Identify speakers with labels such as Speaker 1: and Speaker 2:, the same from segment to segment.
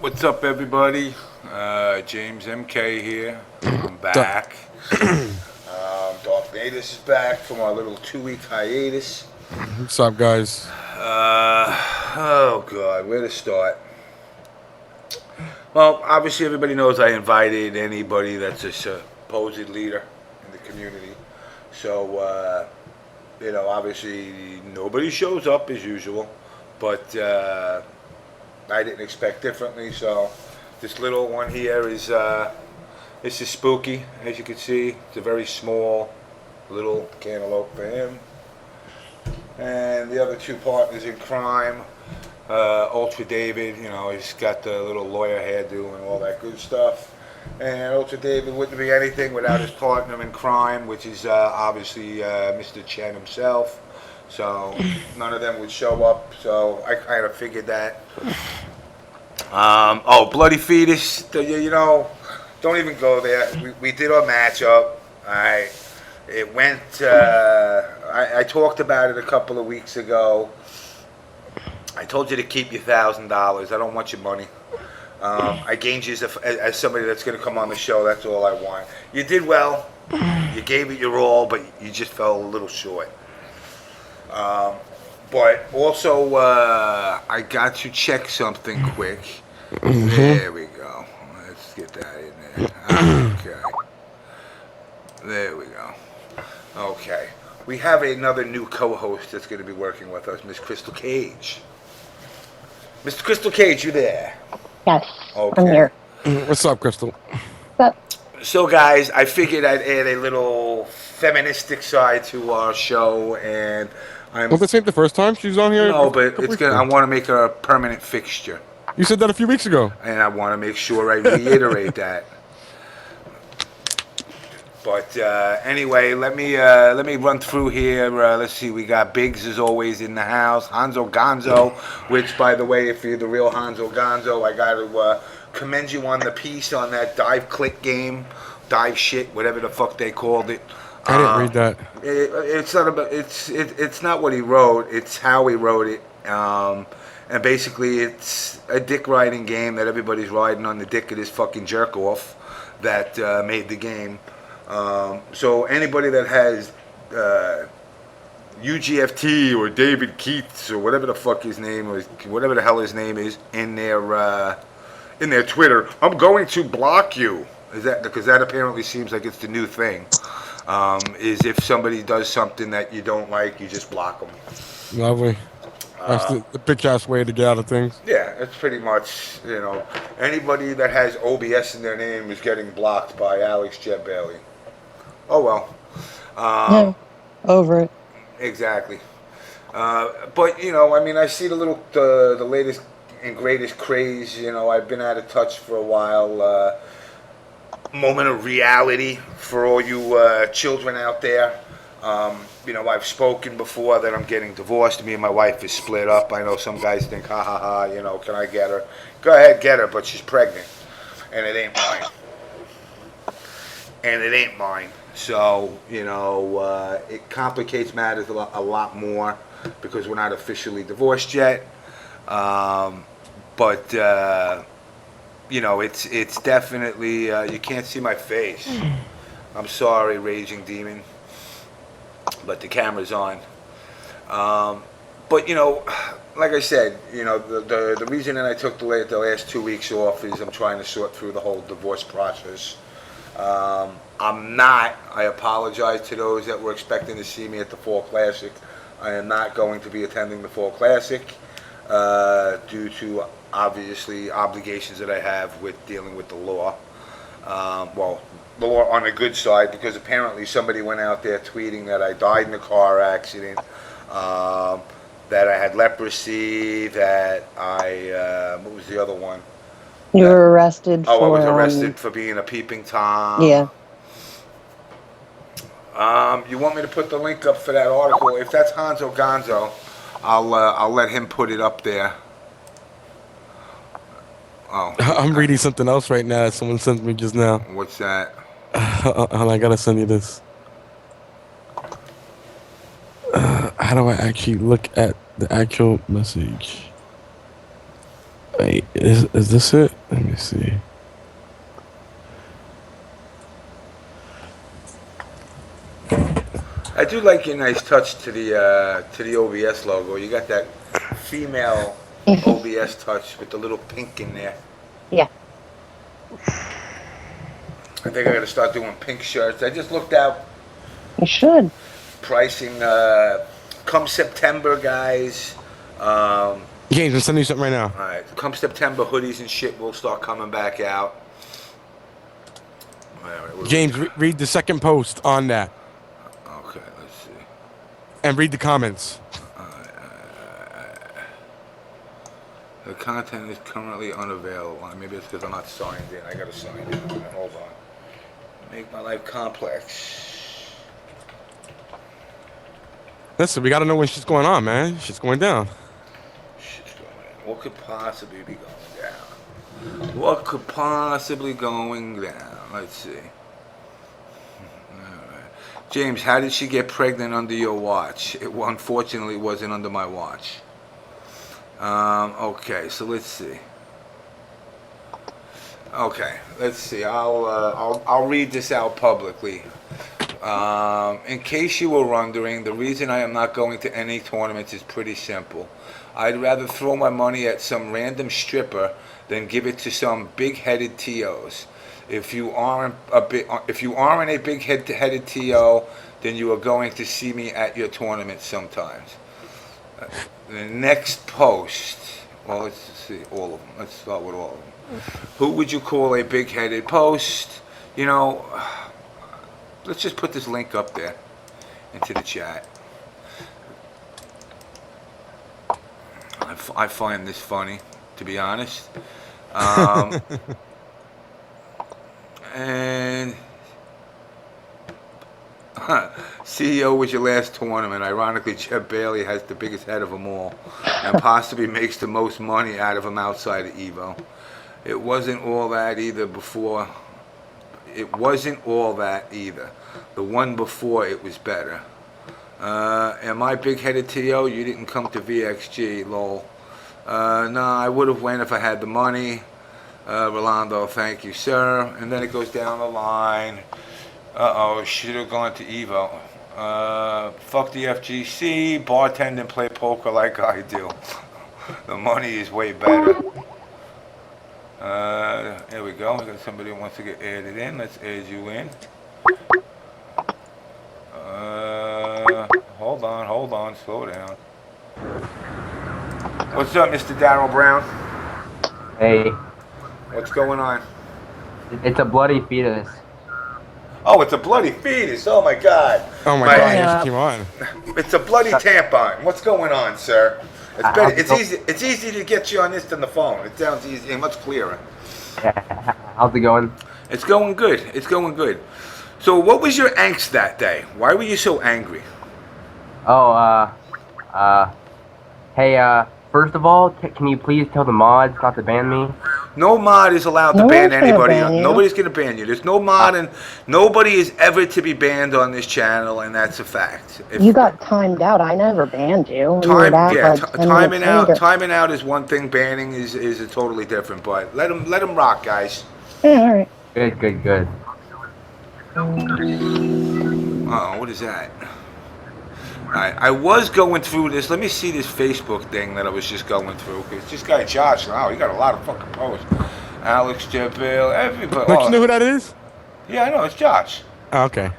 Speaker 1: What's up, everybody? JamessMK here. I'm back. DarKNaTaS is back from our little 2-week hiatus.
Speaker 2: What's up, guys?
Speaker 1: Oh, God, where to start? Well, obviously, everybody knows I invited anybody that's a supposed leader in the community. So, obviously, nobody shows up as usual. But I didn't expect differently, so this little one here is this is Spooky, as you can see. It's a very small little cantaloupe for him. And the other two partners in crime, Ultra David, he's got the little lawyer hairdo and all that good stuff. And Ultra David wouldn't be anything without his partner in crime, which is obviously Mr. Chen himself. So none of them would show up, so I kind of figured that. Bloody Fetus, don't even go there. We did our matchup. It went, I talked about it a couple of weeks ago. I told you to keep your $1,000. I don't want your money. I gained you as somebody that's going to come on the show. That's all I want. You did well. You gave it your all, but you just fell a little short. But also, I got to check something quick. There we go. Let's get that in there. Okay. There we go. Okay. We have another new co-host that's going to be working with us, Miss Crystal Cage. Mr. Crystal Cage, you there?
Speaker 3: Yes,
Speaker 1: okay.
Speaker 3: I'm here.
Speaker 2: What's up, Crystal?
Speaker 3: What's up?
Speaker 1: So, guys, I figured I'd add a little feministic side to our show, and
Speaker 2: Well, this ain't the first time she's on here.
Speaker 1: No, but I want to make her a permanent fixture.
Speaker 2: You said that a few weeks ago.
Speaker 1: And I want to make sure I reiterate that. But anyway, let me run through here. Let's see, we got Biggs as always in the house. Hanzo Gonzo, which, by the way, if you're the real Hanzo Gonzo, I got to commend you on the piece on that dive click game, dive shit, whatever the fuck they called it.
Speaker 2: I didn't read that.
Speaker 1: It's not about it's not what he wrote. It's how he wrote it. And basically, it's a dick riding game that everybody's riding on the dick of this fucking jerk off that made the game. So anybody that has UGFT or David Keats or whatever the fuck his name is, whatever the hell his name is, in their Twitter, I'm going to block you. Is that because that apparently seems like it's the new thing? Is if somebody does something that you don't like, you just block them.
Speaker 2: Lovely. That's the bitch-ass way to get out of things.
Speaker 1: Yeah, it's pretty much, anybody that has OBS in their name is getting blocked by Alex Jeb Bailey. Oh, well.
Speaker 3: Over it.
Speaker 1: Exactly. But, I see the latest and greatest craze. I've been out of touch for a while. Moment of reality for all you children out there. I've spoken before that I'm getting divorced. Me and my wife is split up. I know some guys think, ha ha ha, can I get her? Go ahead, get her, but she's pregnant. And it ain't mine. So, it complicates matters a lot more because we're not officially divorced yet. But it's definitely, you can't see my face. I'm sorry, Raging Demon. But the camera's on. But, like I said, the reason that I took the last 2 weeks off is I'm trying to sort through the whole divorce process. I apologize to those that were expecting to see me at the Fall Classic. I am not going to be attending the Fall Classic due to, obviously, obligations that I have with dealing with the law. The law on the good side, because apparently somebody went out there tweeting that I died in a car accident, that I had leprosy, that what was the other one?
Speaker 3: You were arrested for...
Speaker 1: I was arrested for being a peeping Tom.
Speaker 3: Yeah.
Speaker 1: You want me to put the link up for that article? If that's Hanzo Gonzo, I'll let him put it up there. Oh.
Speaker 2: I'm reading something else right now that someone sent me just now.
Speaker 1: What's that?
Speaker 2: I gotta send you this. How do I actually look at the actual message? Wait, is this it? Let me see.
Speaker 1: I do like your nice touch to the OBS logo. You got that female OBS touch with the little pink in there.
Speaker 3: Yeah.
Speaker 1: I think I got to start doing pink shirts. I just looked out
Speaker 3: You should.
Speaker 1: pricing. Come September, guys.
Speaker 2: James, I'm sending you something right now.
Speaker 1: All right, come September, hoodies and shit will start coming back out. All right, what
Speaker 2: James, read the second post on that.
Speaker 1: Okay, let's see.
Speaker 2: And read the comments.
Speaker 1: The content is currently unavailable. Maybe it's because I'm not signed in. I gotta sign in. Hold on. Make my life complex.
Speaker 2: Listen, we gotta know when shit's going on, man. Shit's going down.
Speaker 1: Shit's going down. What could possibly be going down? What could possibly going down? Let's see. Alright. James, how did she get pregnant under your watch? It unfortunately wasn't under my watch. Okay, so let's see. Okay, let's see. I'll read this out publicly. In case you were wondering, the reason I am not going to any tournaments is pretty simple. I'd rather throw my money at some random stripper than give it to some big-headed TOs. If you aren't a big-headed TO, then you are going to see me at your tournament sometimes. The next post, well, let's see all of them. Let's start with all of them. Who would you call a big-headed post? You know, let's just put this link up there into the chat. I find this funny, to be honest. And CEO was your last tournament. Ironically, Jeff Bailey has the biggest head of them all and possibly makes the most money out of them outside of Evo. It wasn't all that either before. It wasn't all that either. The one before it was better. Am I big-headed TO? You didn't come to VXG, lol. No, I would have went if I had the money. Rolando, thank you, sir. And then it goes down the line. Should have gone to Evo. Fuck the FGC, bartend and play poker like I do. The money is way better. There we go. We got somebody who wants to get added in. Let's add you in. Hold on, slow down. What's up, Mr. Daryl Brown?
Speaker 4: Hey.
Speaker 1: What's going on?
Speaker 4: It's a bloody fetus.
Speaker 1: Oh, it's a bloody fetus. Oh my God.
Speaker 2: Oh my God, it just came on.
Speaker 1: It's a bloody tampon. What's going on, sir? It's better. It's easy to get you on this than the phone. It sounds easy and much clearer.
Speaker 4: How's it going?
Speaker 1: It's going good. It's going good. So what was your angst that day? Why were you so angry?
Speaker 4: Oh, hey, first of all, can you please tell the mods not to ban me?
Speaker 1: No mod is allowed to ban anybody. Nobody's going to ban you. There's no mod, and nobody is ever to be banned on this channel, and that's a fact.
Speaker 3: You got timed out. I never banned you.
Speaker 1: Timing out is one thing. Banning is a totally different. But let them rock, guys.
Speaker 3: Yeah, all right.
Speaker 4: Good.
Speaker 1: Oh, what is that? Alright, I was going through this. Let me see this Facebook thing that I was just going through. Cause this guy Josh, wow, he got a lot of fucking posts. Alex, Cabral, everybody.
Speaker 2: Don't you know who that is?
Speaker 1: Yeah, I know. It's Josh.
Speaker 2: Oh, okay.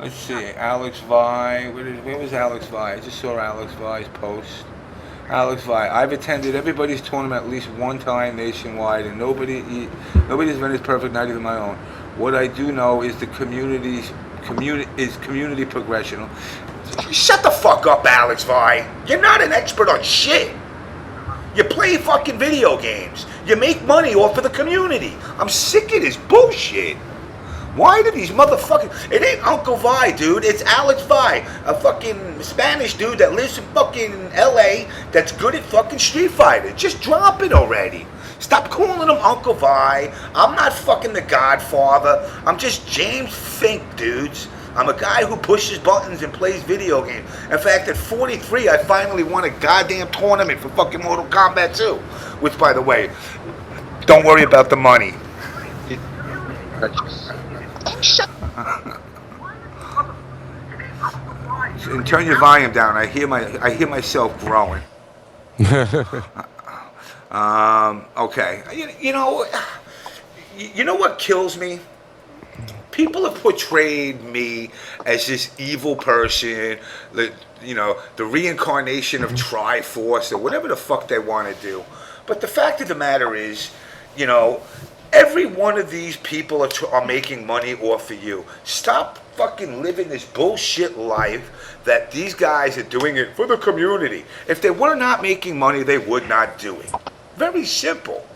Speaker 1: Let's see. Alex Vi. Where was Alex Vi? I just saw Alex Vi's post. Alex Vi. I've attended everybody's tournament at least one time nationwide, and nobody's event is perfect, not even my own. What I do know is the community progression. Shut the fuck up, Alex Vi. You're not an expert on shit. You play fucking video games. You make money off of the community. I'm sick of this bullshit. Why do these motherfuckers... It ain't Uncle Vi, dude. It's Alex Vi, a fucking Spanish dude that lives in fucking LA that's good at fucking Street Fighter. Just drop it already. Stop calling him Uncle Vi. I'm not fucking the Godfather. I'm just James Fink, dudes. I'm a guy who pushes buttons and plays video games. In fact, at 43, I finally won a goddamn tournament for fucking Mortal Kombat 2. Which, by the way, don't worry about the money. And turn your volume down. I hear myself growing. Okay. You know what kills me? People have portrayed me as this evil person, the reincarnation of Triforce or whatever the fuck they want to do. But the fact of the matter is, every one of these people are making money off of you. Stop fucking living this bullshit life that these guys are doing it for the community. If they were not making money, they would not do it. Very simple.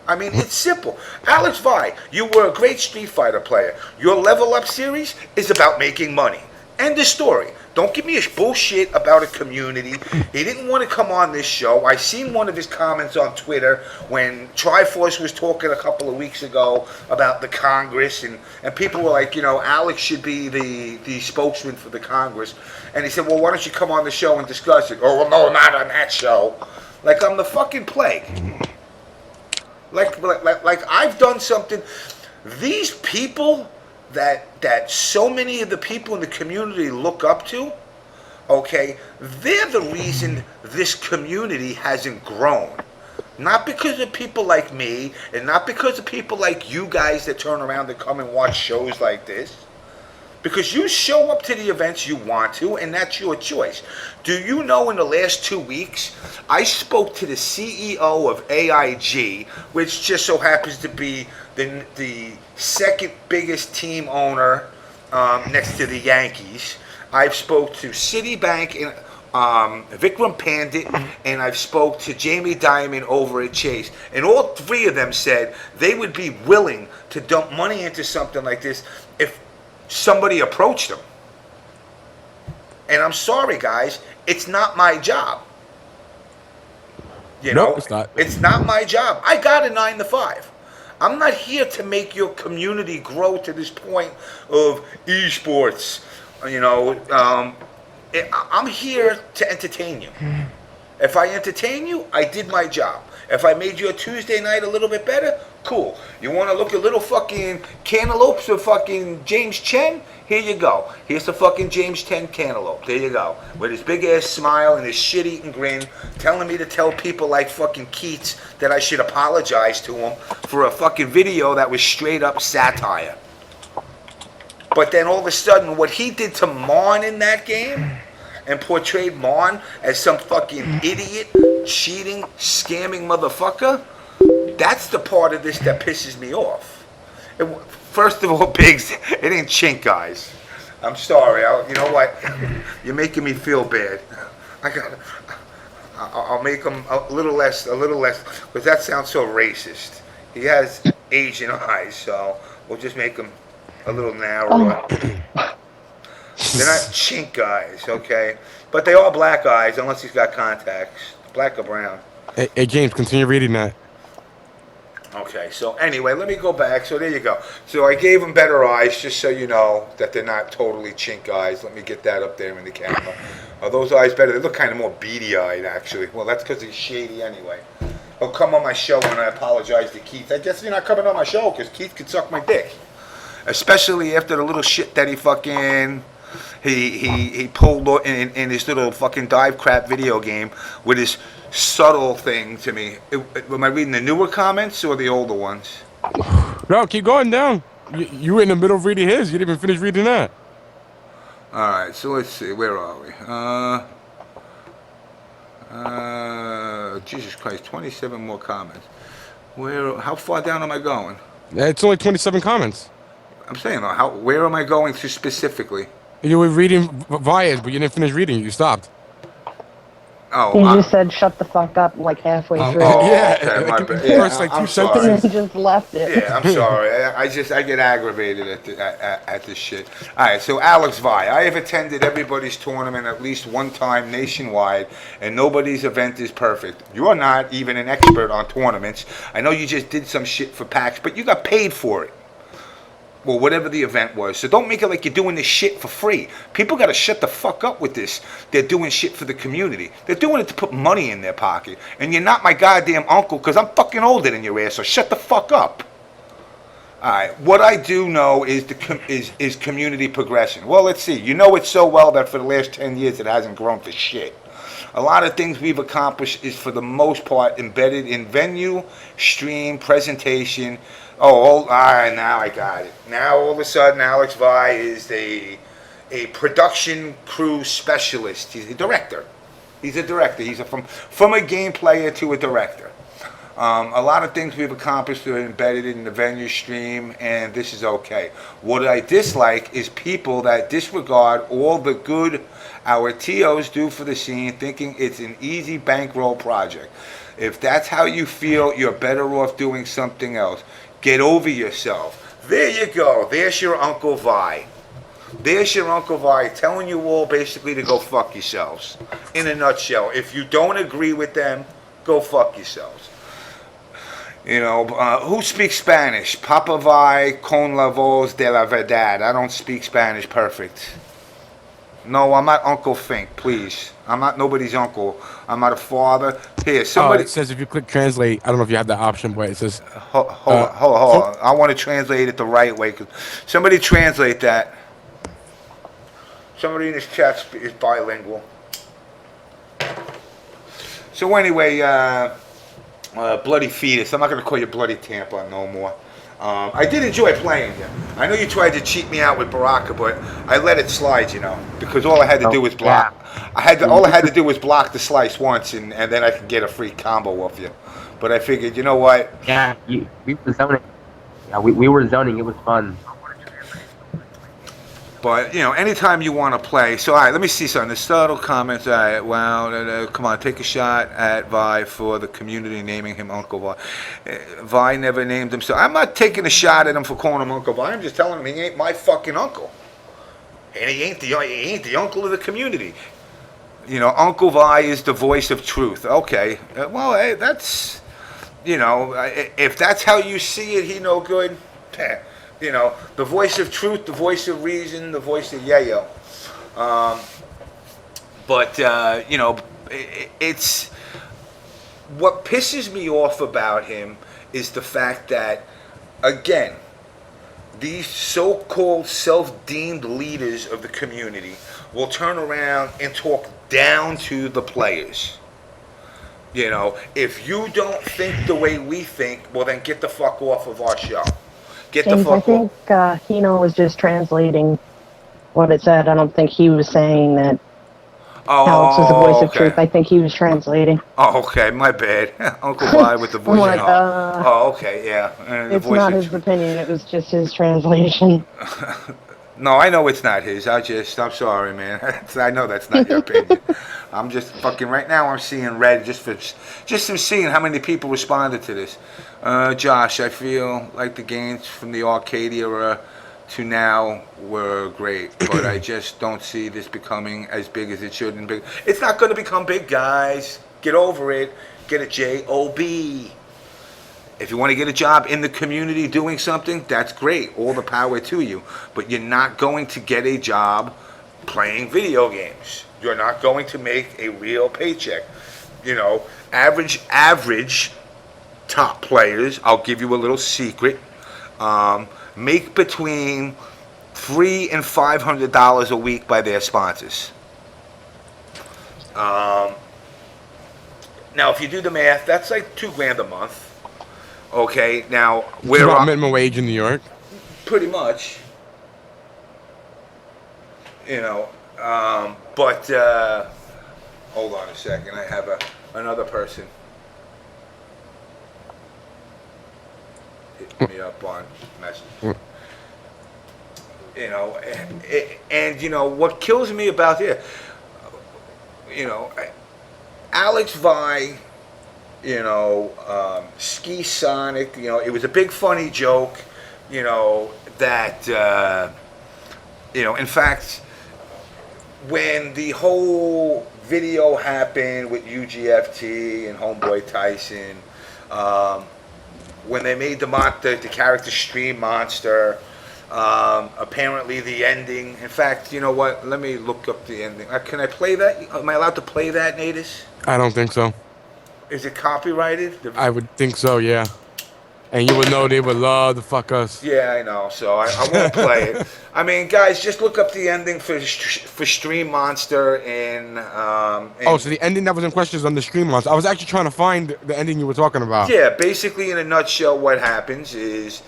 Speaker 1: I mean, it's simple. Alex Wtih, you were a great Street Fighter player. Your Level Up series is about making money. End of story. Don't give me a bullshit about a community. He didn't want to come on this show. I seen one of his comments on Twitter when Triforce was talking a couple of weeks ago about the Congress, and people were like, Alex should be the spokesman for the Congress. And he said, well, why don't you come on the show and discuss it? Oh, well, no, not on that show. Like I'm the fucking plague. Like I've done something. These people that so many of the people in the community look up to, okay, they're the reason this community hasn't grown. Not because of people like me, and not because of people like you guys that turn around and come and watch shows like this. Because you show up to the events you want to, and that's your choice. Do you know in the last 2 weeks, I spoke to the CEO of AIG, which just so happens to be the second biggest team owner next to the Yankees. I've spoke to Citibank and Vikram Pandit, and I've spoke to Jamie Dimon over at Chase. And all three of them said they would be willing to dump money into something like this if somebody approached them. And I'm sorry, guys, it's not my job.
Speaker 2: Nope, it's not.
Speaker 1: It's not my job. I got a 9 to 5. I'm not here to make your community grow to this point of esports. I'm here to entertain you. If I entertain you, I did my job. If I made your Tuesday night a little bit better, cool. You want to look at little fucking cantaloupes of fucking James Chen? Here you go. Here's the fucking James Chen cantaloupe. There you go. With his big ass smile and his shit-eating grin, telling me to tell people like fucking Keats that I should apologize to him for a fucking video that was straight up satire. But then all of a sudden, what he did to Mon in that game, and portrayed Mon as some fucking idiot, cheating, scamming motherfucker, that's the part of this that pisses me off. First of all, Biggs, it ain't chink, guys. I'm sorry. You know what? You're making me feel bad. I'll make him a little less, because that sounds so racist. He has Asian eyes, so we'll just make him a little narrower. They're not chink guys, okay? But they are black eyes, unless he's got contacts. Black or brown.
Speaker 2: Hey, James, continue reading that.
Speaker 1: Okay, so anyway, let me go back. So there you go. So I gave them better eyes, just so you know that they're not totally chink eyes. Let me get that up there in the camera. Are those eyes better? They look kind of more beady-eyed, actually. Well, that's because he's shady anyway. He'll come on my show when I apologize to Keith. I guess you're not coming on my show because Keith could suck my dick. Especially after the little shit that he fucking... He pulled in his little fucking dive crap video game with his subtle thing to me. Am I reading the newer comments or the older ones?
Speaker 2: No, keep going down. You were in the middle of reading his. You didn't even finish reading that.
Speaker 1: All right, so let's see. Where are we? Jesus Christ, 27 more comments. How far down am I going?
Speaker 2: It's only 27 comments.
Speaker 1: I'm saying, where am I going to specifically?
Speaker 2: You were reading Vias, but you didn't finish reading. You stopped.
Speaker 3: Oh, you just said shut the fuck up like halfway through.
Speaker 2: Yeah,
Speaker 1: okay,
Speaker 2: first like 2 sentences.
Speaker 3: And then just left it.
Speaker 1: Yeah, I'm sorry. I get aggravated at this shit. All right, so Alex Wtih, I have attended everybody's tournament at least one time nationwide, and nobody's event is perfect. You're not even an expert on tournaments. I know you just did some shit for PAX, but you got paid for it. Well, whatever the event was. So don't make it like you're doing this shit for free. People got to shut the fuck up with this. They're doing shit for the community. They're doing it to put money in their pocket. And you're not my goddamn uncle because I'm fucking older than your ass, so shut the fuck up. Alright, what I do know is is community progression. Well, let's see. You know it so well that for the last 10 years it hasn't grown for shit. A lot of things we've accomplished is for the most part embedded in venue, stream, presentation. Oh, all right, now I got it. Now all of a sudden Alex Vi is a production crew specialist. He's a director. He's a director. He's from a game player to a director. A lot of things we've accomplished are embedded in the venue stream, and this is okay. What I dislike is people that disregard all the good our TOs do for the scene, thinking it's an easy bankroll project. If that's how you feel, you're better off doing something else. Get over yourself. There you go. There's your Uncle Vi. There's your Uncle Vi telling you all basically to go fuck yourselves. In a nutshell. If you don't agree with them, go fuck yourselves. You know, who speaks Spanish? Papa Vi con la voz de la verdad. I don't speak Spanish perfect. No, I'm not Uncle Fink, please. I'm not nobody's uncle. I'm not a father. Here, somebody...
Speaker 2: it says if you click translate, I don't know if you have that option, but it says...
Speaker 1: Hold on. I want to translate it the right way. Cause somebody translate that. Somebody in this chat is bilingual. So anyway, Bloody Fetus. I'm not going to call you Bloody Tampa no more. I did enjoy playing you. I know you tried to cheat me out with Baraka, but I let it slide, you know, because all I had to do was block. All I had to do was block the slice once, and then I could get a free combo off you. But I figured, you know what?
Speaker 4: Yeah, we were zoning. Yeah, we were zoning. It was fun.
Speaker 1: But, you know, anytime you want to play. So, all right, let me see something. The subtle comments. All right, well, come on, take a shot at Vi for the community naming him Uncle Vi. Vi never named himself. I'm not taking a shot at him for calling him Uncle Vi. I'm just telling him he ain't my fucking uncle. And he ain't the uncle of the community. You know, Uncle Vi is the voice of truth. Okay, well, hey, that's, you know, if that's how you see it, he no good. You know, the voice of truth, the voice of reason, the voice of yayo. But, you know, it's... What pisses me off about him is the fact that, again, these so-called self-deemed leaders of the community will turn around and talk down to the players. You know, if you don't think the way we think, well, then get the fuck off of our show.
Speaker 3: James, I think Hino was just translating what it said. I don't think he was saying that Alex was the voice of truth. I think he was translating.
Speaker 1: Oh, okay, my bad. Uncle Vi with the voice.
Speaker 3: Like,
Speaker 1: oh, okay, yeah.
Speaker 3: It's not his opinion. It was just his translation.
Speaker 1: No, I know it's not his. I'm sorry, man. I know that's not your opinion. I'm just fucking right now. I'm seeing red just from seeing how many people responded to this. Josh, I feel like the games from the arcade era to now were great, but I just don't see this becoming as big as it should. And big. It's not going to become big, guys. Get over it. Get a job. If you want to get a job in the community doing something, that's great. All the power to you. But you're not going to get a job playing video games. You're not going to make a real paycheck. You know, average top players, I'll give you a little secret, make between $300 and $500 a week by their sponsors. Now, if you do the math, that's like $2,000 a month. Okay, now
Speaker 2: we're about minimum wage in New York.
Speaker 1: Pretty much. You know, but hold on a second. I have another person hit me up on message. You know, and you know what kills me about it. You know, Alex Vi. You know, Ski Sonic, you know, it was a big funny joke, you know, that, you know, in fact, when the whole video happened with UGFT and Homeboy Tyson, when they made the character Stream Monster, Apparently the ending. In fact, you know what? Let me look up the ending. Can I play that? Am I allowed to play that, Natus?
Speaker 2: I don't think so.
Speaker 1: Is it copyrighted?
Speaker 2: I would think so, yeah. And you would know they would love to fuck us.
Speaker 1: Yeah, I know. So I won't play it. I mean, guys, just look up the ending for Stream Monster in.
Speaker 2: Oh, so the ending that was in question is on the stream launch. I was actually trying to find the ending you were talking about.
Speaker 1: Yeah, basically, in a nutshell, what happens is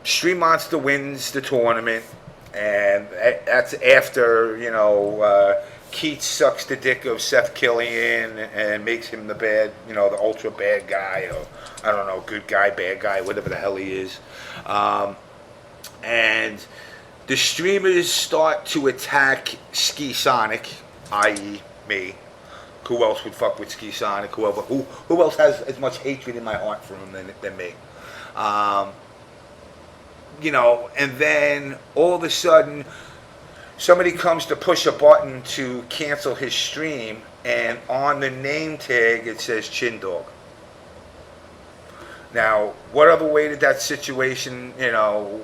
Speaker 1: Stream Monster wins the tournament, and that's after, you know, Keith sucks the dick of Seth Killian and makes him the bad, you know, the ultra bad guy, or I don't know, good guy, bad guy, whatever the hell he is. And the streamers start to attack Ski Sonic, i.e. me. Who else would fuck with Ski Sonic? Who else has as much hatred in my heart for him than me? You know, and then all of a sudden, somebody comes to push a button to cancel his stream, and on the name tag it says Chin Dog. Now, what other way did that situation, who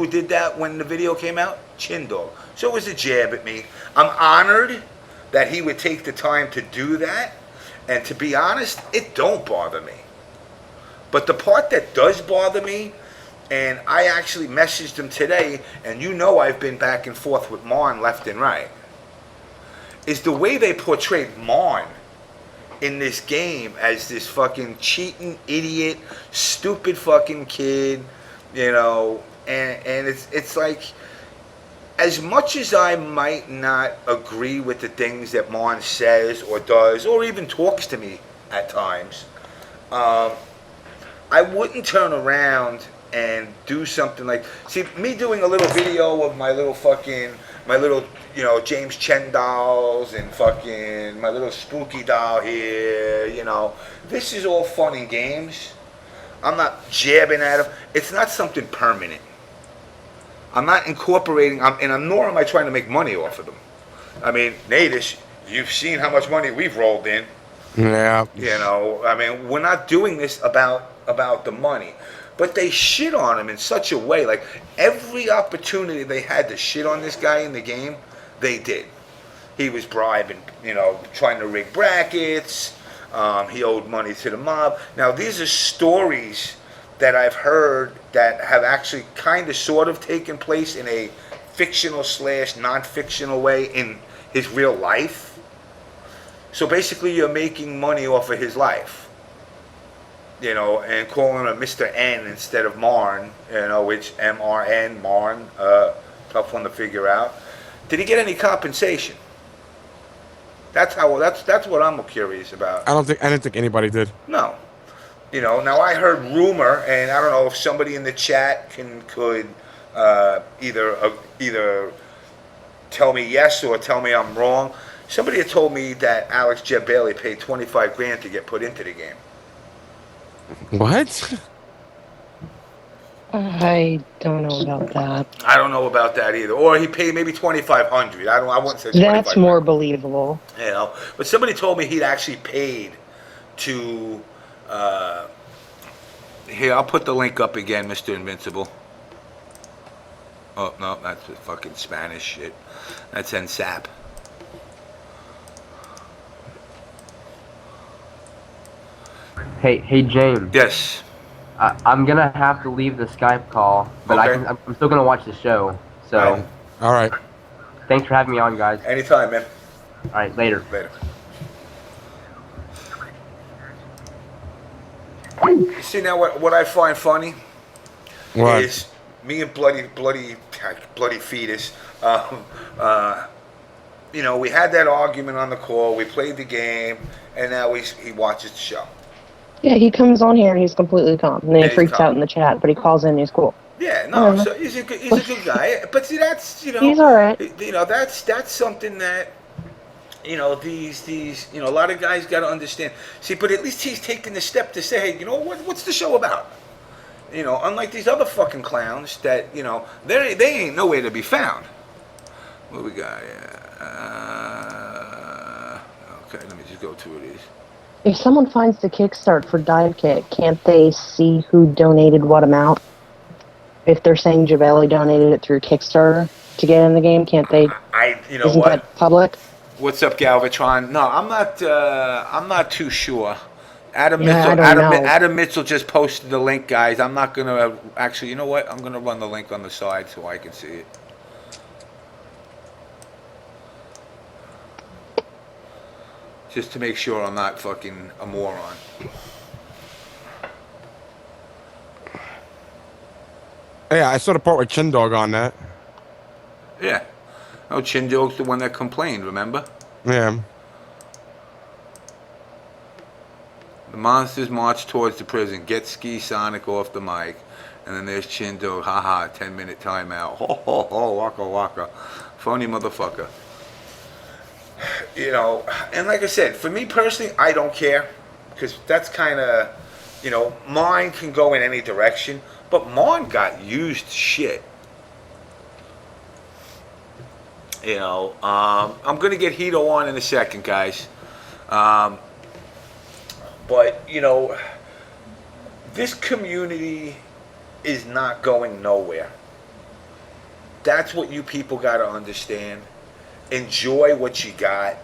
Speaker 1: did that when the video came out? Chin Dog. So it was a jab at me. I'm honored that he would take the time to do that, and to be honest, it don't bother me. But the part that does bother me, and I actually messaged him today, and you know I've been back and forth with Marn left and right, is the way they portrayed Marn in this game as this fucking cheating idiot, stupid fucking kid, you know, and it's like, as much as I might not agree with the things that Marn says or does, or even talks to me at times, I wouldn't turn around and do something like, see, me doing a little video of my little, you know, James Chen dolls and fucking my little spooky doll here, you know, this is all fun and games. I'm not jabbing at him. It's not something permanent. I'm not incorporating, nor am I trying to make money off of them. I mean, Natus, you've seen how much money we've rolled in.
Speaker 2: Yeah.
Speaker 1: You know, I mean, we're not doing this about the money. But they shit on him in such a way, like every opportunity they had to shit on this guy in the game, they did. He was bribing, you know, trying to rig brackets. He owed money to the mob. Now, these are stories that I've heard that have actually kind of sort of taken place in a fictional / non-fictional way in his real life. So basically you're making money off of his life, you know, and calling him Mr. N instead of Marn, you know, which M-R-N, Marn, tough one to figure out. Did he get any compensation? That's what I'm curious about.
Speaker 2: I didn't think anybody did.
Speaker 1: No. You know, now I heard rumor, and I don't know if somebody in the chat could either tell me yes or tell me I'm wrong. Somebody had told me that Alex Jeb Bailey paid $25,000 to get put into the game.
Speaker 2: What?
Speaker 3: I don't know about that.
Speaker 1: I don't know about that either. Or he paid maybe $2,500. I wouldn't say $25,000.
Speaker 3: That's more believable.
Speaker 1: You know, but somebody told me he'd actually paid to. Here, I'll put the link up again, Mr. Invincible. Oh no, that's fucking Spanish shit. That's NSAP.
Speaker 4: Hey James.
Speaker 1: Yes.
Speaker 4: I'm gonna have to leave the Skype call, but
Speaker 1: Okay.
Speaker 4: I'm still gonna watch the show. So,
Speaker 2: All right.
Speaker 4: thanks for having me on, guys.
Speaker 1: Anytime, man.
Speaker 4: All right, later.
Speaker 1: Later. You see now what I find funny
Speaker 2: What?
Speaker 1: is me and bloody fetus. You know, we had that argument on the call. We played the game, and now he watches the show.
Speaker 3: Yeah, he comes on here and he's completely calm. And then he
Speaker 1: he's
Speaker 3: freaks
Speaker 1: calm.
Speaker 3: out in the chat, but he calls in and he's cool.
Speaker 1: Yeah, no, so he's a good guy. But see, that's, you know,
Speaker 3: He's all right.
Speaker 1: You know, that's something that, you know, these you know, a lot of guys got to understand. See, but at least he's taking the step to say, hey, you know, what's the show about? You know, unlike these other fucking clowns that, you know, they ain't nowhere to be found. What we got? Okay, let me just go through these.
Speaker 3: If someone finds the Kickstart for Divekick, can't they see who donated what amount? if they're saying Javelli donated it through Kickstarter to get in the game, can't they?
Speaker 1: You know
Speaker 3: Isn't
Speaker 1: what?
Speaker 3: that public?
Speaker 1: What's up, Galvatron? No, I'm not. I'm not too sure. Adam
Speaker 3: Yeah,
Speaker 1: Mitchell.
Speaker 3: I don't know.
Speaker 1: Adam Mitchell just posted the link, guys. I'm not gonna actually. You know what? I'm gonna run the link on the side so I can see it. Just to make sure I'm not fucking a moron.
Speaker 2: Yeah, I saw the part with Chin Dog on that.
Speaker 1: Yeah. Oh, Chin Dog's the one that complained, remember?
Speaker 2: Yeah.
Speaker 1: The monsters march towards the prison. Get Ski Sonic off the mic. And then there's Chin Dog. Haha, 10-minute timeout. Ho, ho, ho, waka, waka. Phony motherfucker. You know, and like I said, for me personally, I don't care. Because that's kind of, you know, mine can go in any direction. But mine got used shit. You know, I'm going to get Hito on in a second, guys. But, you know, this community is not going nowhere. That's what you people got to understand. Enjoy what you got.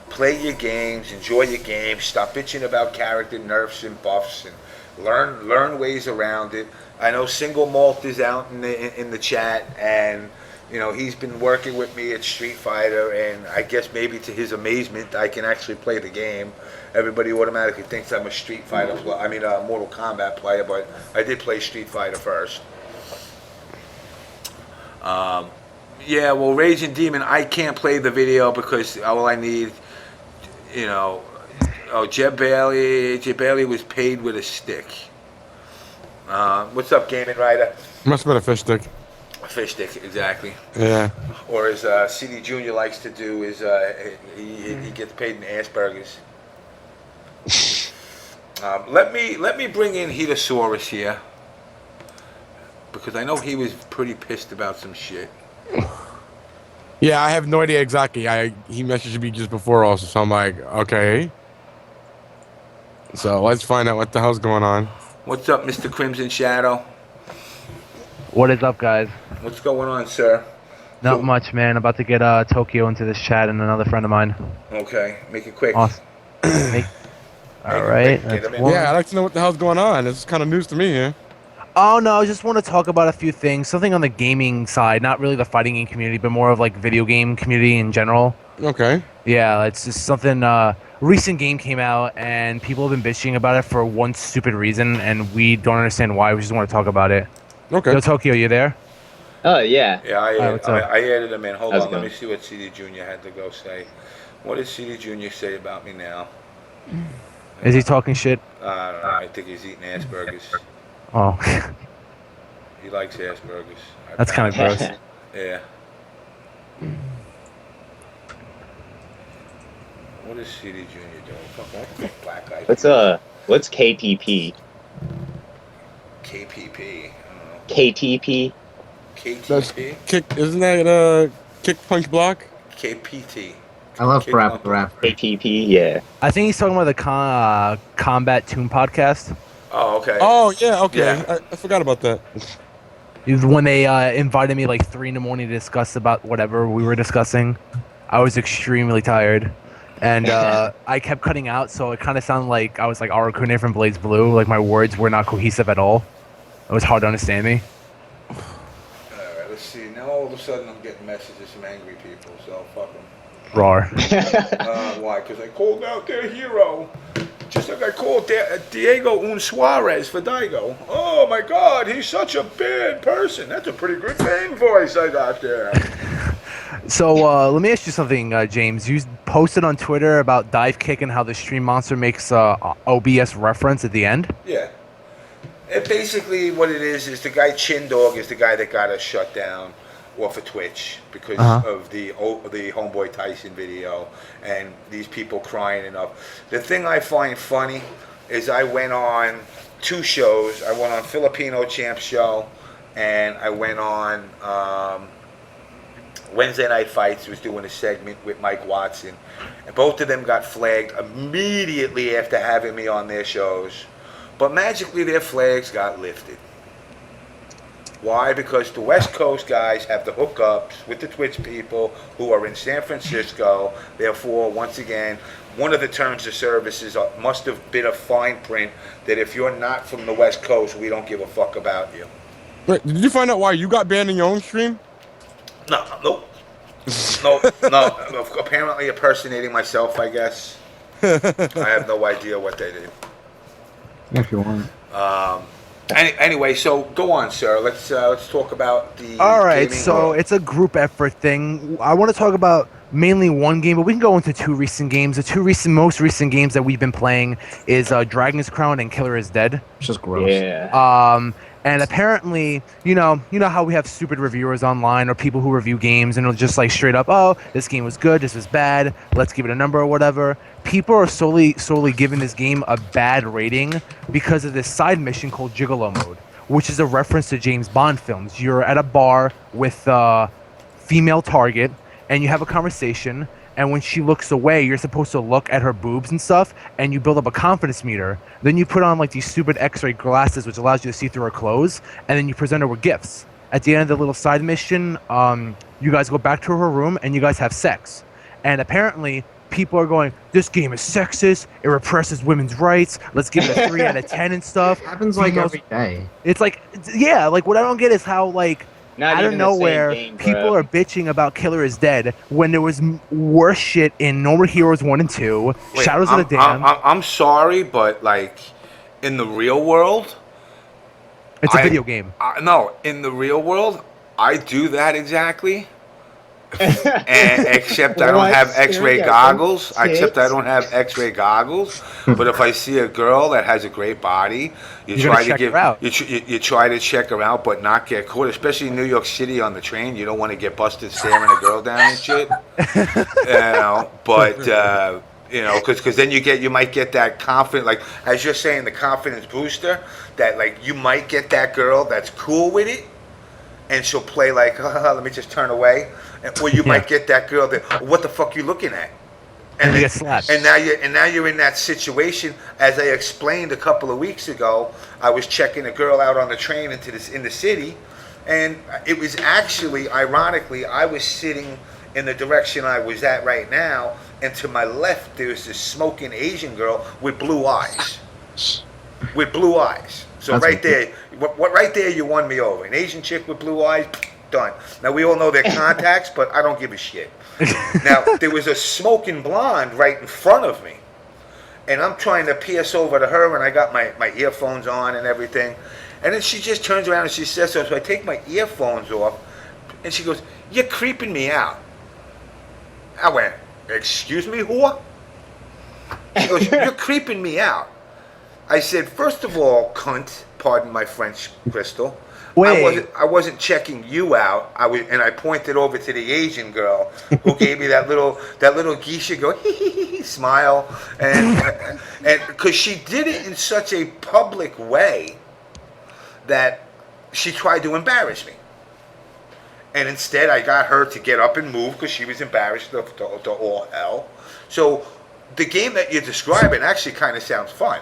Speaker 1: Play your games. Enjoy your games. Stop bitching about character nerfs and buffs and learn ways around it. I know Single Malt is out in the chat, and you know he's been working with me at Street Fighter, and I guess maybe to his amazement, I can actually play the game. Everybody automatically thinks I'm a Street Fighter, a Mortal Kombat player, but I did play Street Fighter first. Yeah, well, Raging Demon, I can't play the video because all I need, you know. Oh, Jeb Bailey was paid with a stick. What's up, Gaming Rider?
Speaker 2: Must have been a fish stick.
Speaker 1: A fish stick, exactly.
Speaker 2: Yeah.
Speaker 1: Or as CD Junior likes to do is he gets paid in Asperger's. Let me bring in Hitoshura here because I know he was pretty pissed about some shit.
Speaker 2: Yeah, I have no idea exactly. He messaged me just before also, so I'm like, okay. So let's find out what the hell's going on.
Speaker 1: What's up, Mr. Crimson Shadow?
Speaker 5: What is up, guys?
Speaker 1: What's going on, sir?
Speaker 5: Not much, man. About to get Tokyo into this chat and another friend of mine.
Speaker 1: Okay, make it quick.
Speaker 5: Awesome. All right.
Speaker 2: Yeah, I'd like to know what the hell's going on. This is kind of news to me here.
Speaker 5: Oh, no, I just want to talk about a few things. Something on the gaming side, not really the fighting game community, but more of like video game community in general.
Speaker 2: Okay.
Speaker 5: Yeah, it's just something, recent game came out and people have been bitching about it for one stupid reason and we don't understand why. We just want to talk about it.
Speaker 2: Okay.
Speaker 5: Yo, Tokyo, you there?
Speaker 6: Oh, yeah.
Speaker 1: Yeah, I added him in. Hold
Speaker 6: How's
Speaker 1: on,
Speaker 6: it
Speaker 1: let me
Speaker 6: going?
Speaker 1: see what CD Junior had to go say. What did CD Junior say about me now?
Speaker 5: Is he talking shit?
Speaker 1: I don't know. I think he's eating Asperger's.
Speaker 5: Oh.
Speaker 1: He likes Asperger's.
Speaker 5: That's kind of gross.
Speaker 1: Yeah. What is CD Junior doing? Fuck, black guy.
Speaker 6: What's KTP?
Speaker 1: KPP. I don't know.
Speaker 6: KTP?
Speaker 2: That's
Speaker 1: KTP?
Speaker 2: kick. Isn't that kick punch block?
Speaker 1: KPT.
Speaker 7: I love
Speaker 1: Kick
Speaker 7: rap.
Speaker 1: bump.
Speaker 7: Rap.
Speaker 6: KTP, yeah.
Speaker 5: I think he's talking about the Combat Tune podcast.
Speaker 1: Oh, okay.
Speaker 2: Oh yeah. Okay.
Speaker 1: Yeah.
Speaker 2: I forgot about that.
Speaker 5: When they invited me like 3 in the morning to discuss about whatever we were discussing, I was extremely tired. And I kept cutting out, so it kind of sounded like I was like Arakune from Blaze Blue. Like my words were not cohesive at all. It was hard to understand me.
Speaker 1: Alright, let's see. Now all of a sudden I'm getting messages from angry people, so fuck them.
Speaker 5: Roar.
Speaker 1: Why? Because I called out their hero. Just like I called Diego Un Suarez for Daigo. Oh my god, he's such a bad person. That's a pretty good name voice I got there.
Speaker 5: So let me ask you something, James. You posted on Twitter about Divekick and how the stream monster makes OBS reference at the end.
Speaker 1: Yeah. And basically what it is the guy Chin Dog is the guy that got us shut down off of Twitch because of the Homeboy Tyson video and these people crying and up. The thing I find funny is I went on 2 shows. I went on Filipino Champ Show and I went on Wednesday Night Fights. Was doing a segment with Mike Watson, and both of them got flagged immediately after having me on their shows. But magically their flags got lifted. Why? Because the West Coast guys have the hookups with the Twitch people who are in San Francisco. Therefore, once again, one of the terms of services must have been a fine print that if you're not from the West Coast, we don't give a fuck about you.
Speaker 2: Wait, did you find out why you got banned in your own stream?
Speaker 1: No. Apparently impersonating myself, I guess. I have no idea what they did.
Speaker 7: If you want.
Speaker 1: Anyway, so go on, sir. Let's talk about the.
Speaker 5: All right,
Speaker 1: gaming
Speaker 5: so
Speaker 1: world.
Speaker 5: it's a group effort thing. I want to talk about mainly one game, but we can go into two recent games. The most recent games that we've been playing is Dragon's Crown and Killer is Dead.
Speaker 7: It's just gross.
Speaker 6: Yeah.
Speaker 5: And apparently, you know how we have stupid reviewers online or people who review games and it'll just like straight up, oh, this game was good, this was bad, let's give it a number or whatever. People are solely giving this game a bad rating because of this side mission called Gigolo Mode, which is a reference to James Bond films. You're at a bar with a female target and you have a conversation, and when she looks away, you're supposed to look at her boobs and stuff, and you build up a confidence meter. Then you put on like these stupid X-ray glasses, which allows you to see through her clothes, and then you present her with gifts. At the end of the little side mission, you guys go back to her room, and you guys have sex. And apparently, people are going, this game is sexist, it represses women's rights, let's give it a 3 out of 10 and stuff.
Speaker 7: It happens like
Speaker 5: Females-
Speaker 7: every day.
Speaker 5: It's like, yeah, like what I don't get is how like,
Speaker 6: Not
Speaker 5: out of
Speaker 6: even the same
Speaker 5: nowhere,
Speaker 6: game,
Speaker 5: people
Speaker 6: bro.
Speaker 5: are bitching about Killer is Dead when there was worse shit in No More Heroes 1 and 2,
Speaker 1: Wait,
Speaker 5: Shadows of the Damned.
Speaker 1: I'm sorry, but like in the real world,
Speaker 5: It's a video game.
Speaker 1: No, in the real world, I do that exactly. And except I don't
Speaker 6: What?
Speaker 1: have X-ray
Speaker 6: Here we go.
Speaker 1: goggles.
Speaker 6: Some
Speaker 1: Except I
Speaker 6: tits.
Speaker 1: don't have X-ray goggles. But if I see a girl that has a great body, you
Speaker 5: You're
Speaker 1: try
Speaker 5: gonna
Speaker 1: to
Speaker 5: check her out.
Speaker 1: you try to check her out, but not get caught. Especially in New York City on the train, you don't want to get busted staring a girl down and shit. But because then you might get that confident, like as you're saying, the confidence booster. That like you might get that girl that's cool with it, and she'll play like, let me just turn away. Or you might get that girl that, what the fuck you looking at?
Speaker 5: And you get slapped.
Speaker 1: And now you're in that situation. As I explained a couple of weeks ago, I was checking a girl out on the train in the city, and it was actually, ironically, I was sitting in the direction I was at right now, and to my left there was this smoking Asian girl with blue eyes. With blue eyes. So
Speaker 7: That's
Speaker 1: right there, right there, you won me over. An Asian chick with blue eyes, done. Now we all know their contacts, but I don't give a shit. Now there was a smoking blonde right in front of me, and I'm trying to pierce over to her, and I got my earphones on and everything, and then she just turns around and she says so. So I take my earphones off, and she goes, "You're creeping me out." I went, "Excuse me, whore?" She goes, "You're creeping me out." I said, first of all, cunt, pardon my French, Crystal.
Speaker 5: Wait.
Speaker 1: I wasn't checking you out. And I pointed over to the Asian girl who gave me that little geisha go smile, and because she did it in such a public way that she tried to embarrass me. And instead, I got her to get up and move because she was embarrassed to all hell. So the game that you're describing actually kind of sounds fun.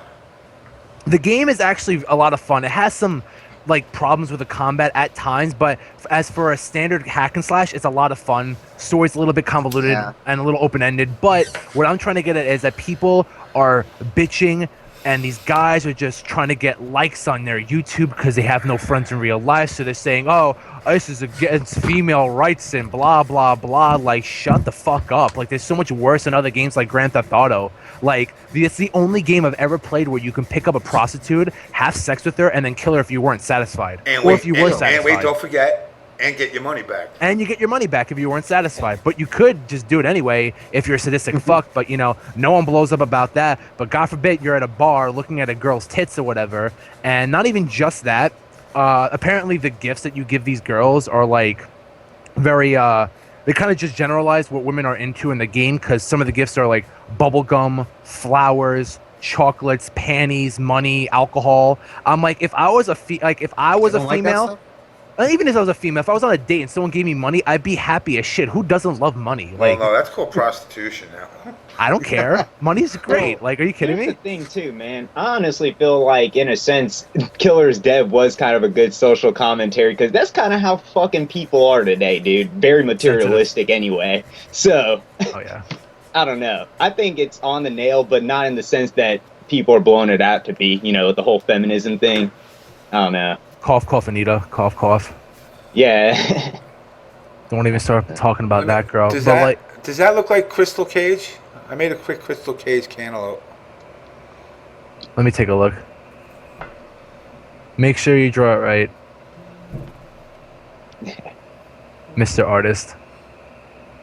Speaker 5: The game is actually a lot of fun. It has some like problems with the combat at times, but as for a standard hack and slash, it's a lot of fun. Story's a little bit convoluted and a little open-ended, but what I'm trying to get at is that people are bitching and these guys are just trying to get likes on their YouTube because they have no friends in real life, so they're saying, oh, this is against female rights and blah, blah, blah. Like, shut the fuck up. Like, there's so much worse in other games like Grand Theft Auto. Like, it's the only game I've ever played where you can pick up a prostitute, have sex with her, and then kill her if you weren't satisfied.
Speaker 1: And
Speaker 5: or if you were satisfied.
Speaker 1: And wait, don't forget, and get your money back.
Speaker 5: And you get your money back if you weren't satisfied. But you could just do it anyway if you're a sadistic fuck. But, you know, no one blows up about that. But God forbid you're at a bar looking at a girl's tits or whatever. And not even just that. Apparently the gifts that you give these girls are, like, very... they kind of just generalize what women are into in the game because some of the gifts are, like, bubblegum, flowers, chocolates, panties, money, alcohol. I'm like, if I was a female... Even if I was a female, if I was on a date and someone gave me money, I'd be happy as shit. Who doesn't love money?
Speaker 1: Well,
Speaker 5: Like,
Speaker 1: no, that's called prostitution now.
Speaker 5: I don't care. Money's great. Like, are you kidding
Speaker 6: Here's
Speaker 5: me?
Speaker 6: the thing, too, man. I honestly feel like, in a sense, Killer's Dead was kind of a good social commentary, because that's kind of how fucking people are today, dude. Very materialistic anyway. So,
Speaker 5: Oh yeah.
Speaker 6: I don't know. I think it's on the nail, but not in the sense that people are blowing it out to be, the whole feminism thing. I don't know.
Speaker 5: Cough, cough, Anita. Cough, cough.
Speaker 6: Yeah.
Speaker 5: Don't even start talking about that girl.
Speaker 1: Does
Speaker 5: But
Speaker 1: that
Speaker 5: like,
Speaker 1: does that look like Crystal Cage? I made a quick Crystal Cage cantaloupe.
Speaker 5: let me take a look. Make sure you draw it right, Mr. Artist.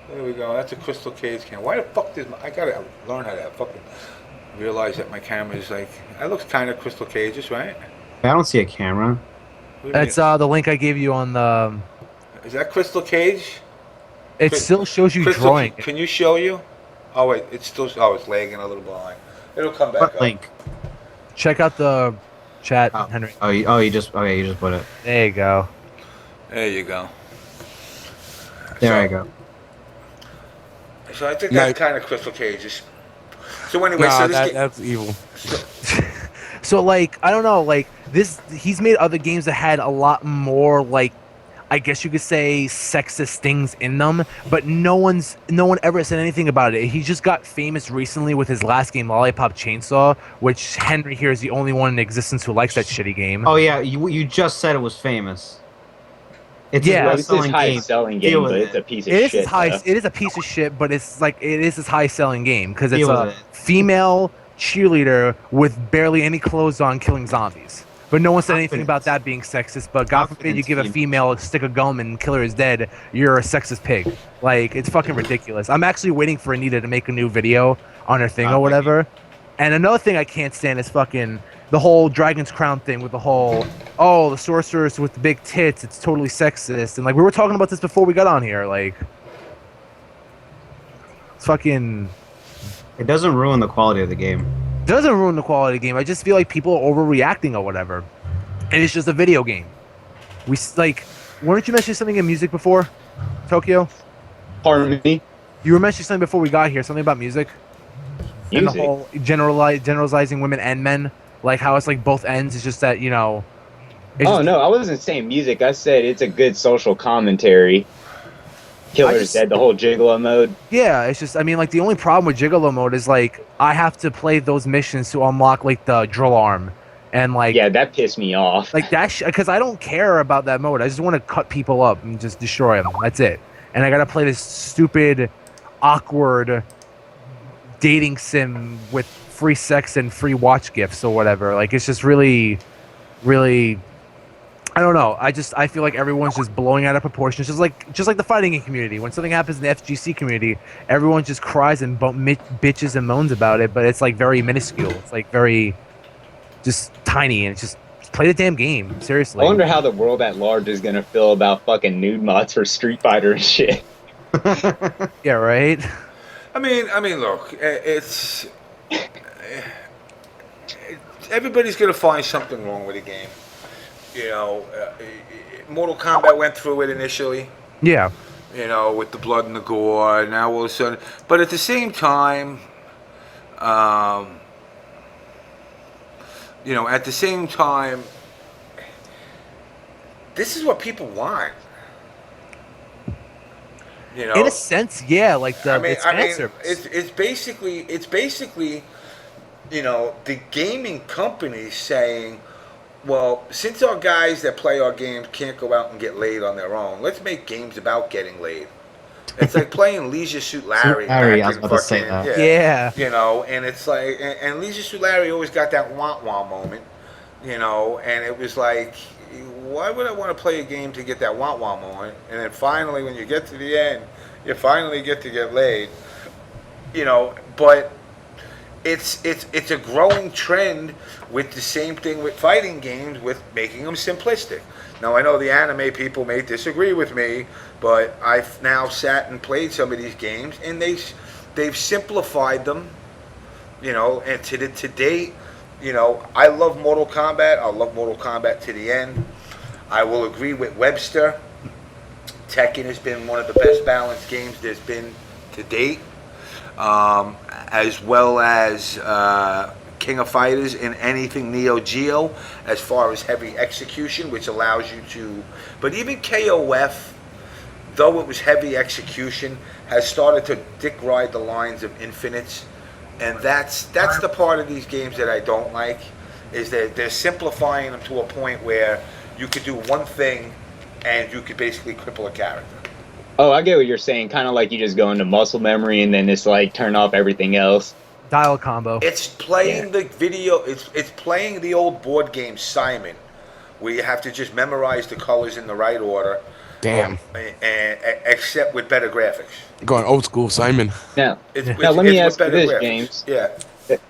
Speaker 1: There we go. That's a Crystal Cage can. Why the fuck did I gotta learn how to fucking realize that my camera is like. That looks kind of Crystal Cage's, right?
Speaker 7: I don't see a camera.
Speaker 1: What do you
Speaker 5: That's
Speaker 1: mean?
Speaker 5: the link I gave you on the.
Speaker 1: Is that Crystal Cage?
Speaker 5: It still shows you
Speaker 1: Crystal,
Speaker 5: drawing.
Speaker 1: Can you show you? Oh wait, it's still. Oh, it's lagging a little behind. It'll come back
Speaker 7: What
Speaker 1: up.
Speaker 7: link?
Speaker 5: Check out the chat,
Speaker 7: Oh.
Speaker 5: Henry.
Speaker 7: You just put it.
Speaker 5: There you go.
Speaker 1: There you go.
Speaker 7: There
Speaker 1: So-
Speaker 7: I go.
Speaker 1: So I think
Speaker 2: No.
Speaker 1: that's kind of Crystal Cage's. So anyway,
Speaker 2: Nah,
Speaker 1: so this game,
Speaker 2: that's evil.
Speaker 5: So like, I don't know, like this. He's made other games that had a lot more like, I guess you could say, sexist things in them, but no one ever said anything about it. He just got famous recently with his last game, Lollipop Chainsaw, which Henry here is the only one in existence who likes that shitty game.
Speaker 7: Oh yeah, you just said it was famous. It's
Speaker 5: Yeah.
Speaker 7: his
Speaker 6: It's his
Speaker 7: best-selling
Speaker 6: highest selling
Speaker 7: Deal
Speaker 6: game,
Speaker 7: with
Speaker 6: but
Speaker 7: it.
Speaker 6: it's a piece of
Speaker 5: It is
Speaker 6: shit.
Speaker 5: his high.
Speaker 6: though.
Speaker 5: It is a piece of shit, but it's like it is his high selling game because it's
Speaker 7: Deal
Speaker 5: a
Speaker 7: with it.
Speaker 5: female cheerleader with barely any clothes on killing zombies. But no one said anything about that being sexist. But God forbid you give a
Speaker 7: Confidence
Speaker 5: female a stick of gum and Killer is dead, you're a sexist pig. Like, it's fucking ridiculous. I'm actually waiting for Anita to make a new video on her thing or whatever. And another thing I can't stand is fucking the whole Dragon's Crown thing with the whole, oh, the sorceress with the big tits, it's totally sexist. And like, we were talking about this before we got on here. Like, it's fucking...
Speaker 7: It doesn't ruin the quality of the game.
Speaker 5: doesn't ruin the quality of the game. I just feel like people are overreacting or whatever. And it's just a video game. Like, weren't you mentioning something in music before, Tokyo?
Speaker 6: Pardon me?
Speaker 5: You were mentioning something before we got here, something about music? And the
Speaker 6: Music?
Speaker 5: whole generalizing women and men. Like how it's like both ends. It's just that, it's
Speaker 6: Oh,
Speaker 5: just-
Speaker 6: no, I wasn't saying music. I said it's a good social commentary. Killer's Dead, the whole gigolo mode.
Speaker 5: Yeah, it's just, I mean, like, the only problem with Gigolo mode is, like, I have to play those missions to unlock, like, the drill arm. And, like...
Speaker 6: Yeah, that pissed me off.
Speaker 5: Like, that because I don't care about that mode. I just want to cut people up and just destroy them. That's it. And I gotta play this stupid, awkward dating sim with free sex and free watch gifts or whatever. Like, it's just really, really... I don't know. I feel like everyone's just blowing out of proportion. It's just like the fighting game community. When something happens in the FGC community, everyone just cries and bitches and moans about it. But it's like very minuscule. It's like very just tiny, and it's just play the damn game. Seriously.
Speaker 6: I wonder how the world at large is gonna feel about fucking nude mods for Street Fighter and shit.
Speaker 5: Yeah, right.
Speaker 1: I mean, look, it's everybody's gonna find something wrong with the game. Mortal Kombat went through it initially.
Speaker 5: Yeah.
Speaker 1: With the blood and the gore. Now all of a sudden, but at the same time, this is what people want.
Speaker 5: In a sense, yeah. Like it's fan service.
Speaker 1: it's basically, the gaming companies saying, well, since our guys that play our games can't go out and get laid on their own, let's make games about getting laid. It's like playing Leisure Suit Larry.
Speaker 7: Larry, I was
Speaker 1: back in
Speaker 7: about to say
Speaker 1: fucking-
Speaker 7: that.
Speaker 5: Yeah.
Speaker 1: And it's like, and Leisure Suit Larry always got that wah-wah moment, and it was like, why would I want to play a game to get that wah-wah moment? And then finally, when you get to the end, you finally get to get laid, but it's a growing trend with the same thing with fighting games, with making them simplistic. Now, I know the anime people may disagree with me, but I've now sat and played some of these games, and they've simplified them, and to date, I love Mortal Kombat. I'll love Mortal Kombat to the end. I will agree with Webster. Tekken has been one of the best balanced games there's been to date, as well as King of Fighters and anything Neo Geo as far as heavy execution, which allows you to. But even KOF, though it was heavy execution, has started to dick ride the lines of infinites, and that's the part of these games that I don't like, is that they're simplifying them to a point where you could do one thing and you could basically cripple a character.
Speaker 6: Oh, I get what you're saying. Kind of like you just go into muscle memory and then it's like turn off everything else.
Speaker 5: Dial combo.
Speaker 1: It's playing the video. It's playing the old board game Simon, where you have to just memorize the colors in the right order.
Speaker 2: Damn.
Speaker 1: And except with better graphics.
Speaker 2: Going old school, Simon.
Speaker 6: Now let me ask you this, James.
Speaker 1: Yeah.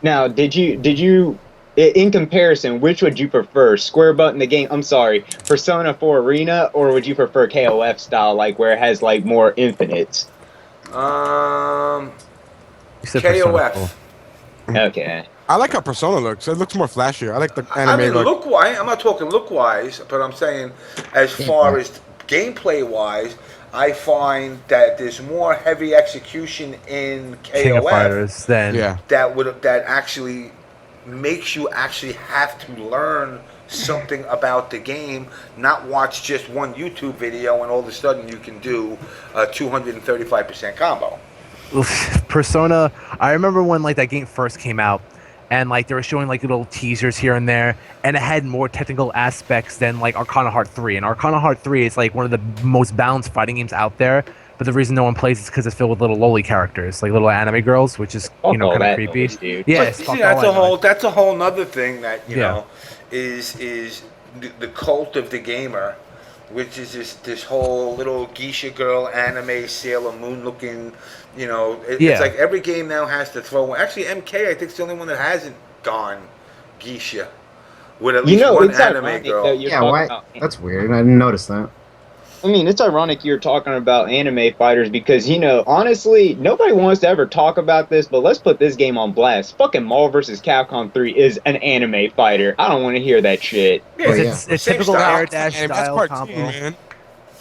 Speaker 6: Now, did you, in comparison, which would you prefer? Square button the game, I'm sorry, Persona 4 Arena, or would you prefer KOF style, like where it has like more infinites?
Speaker 1: KOF.
Speaker 6: Okay.
Speaker 2: I like how Persona looks. It looks more flashier. I like the anime
Speaker 1: I mean,
Speaker 2: look.
Speaker 1: look-wise, I'm not talking look-wise, but I'm saying as far as gameplay-wise, I find that there's more heavy execution in
Speaker 5: King of
Speaker 1: KOF
Speaker 5: Fighters than
Speaker 1: that actually makes you actually have to learn something about the game, not watch just one YouTube video and all of a sudden you can do a 235% combo.
Speaker 5: Persona, I remember when like that game first came out, and like they were showing like little teasers here and there, and it had more technical aspects than like Arcana Heart 3. And Arcana Heart 3 is like one of the most balanced fighting games out there, but the reason no one plays is because it's filled with little lolly characters, like little anime girls, which is kind of creepy.
Speaker 1: Yeah, see, that's a whole nother thing that you know is the cult of the gamer, which is this whole little geisha girl anime Sailor Moon looking. You know, it's like every game now has to throw. Actually, MK I think is the only one that hasn't gone geisha with at least one anime girl.
Speaker 7: Yeah, why? That's weird. I didn't notice that.
Speaker 6: I mean, it's ironic you're talking about anime fighters because, you know, honestly, nobody wants to ever talk about this, but let's put this game on blast. Fucking Marvel vs. Capcom 3 is an anime fighter. I don't want to hear that shit.
Speaker 5: Yeah, it's typical air dash style combo.
Speaker 2: Man.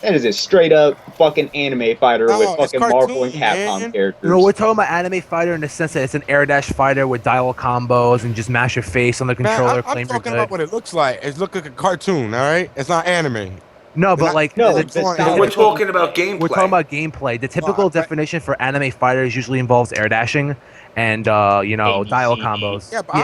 Speaker 6: That is a straight up fucking anime fighter with fucking Marvel and Capcom characters.
Speaker 5: No, we're talking about anime fighter in the sense that it's an air dash fighter with dial combos and just mash your face on the controller.
Speaker 2: I'm talking about what it looks like. It looks like a cartoon, all right? It's not anime.
Speaker 5: No, but like
Speaker 1: we're talking about gameplay.
Speaker 5: We're talking about gameplay. The typical definition for anime fighters usually involves air dashing and you know, dial combos.
Speaker 2: Yeah, but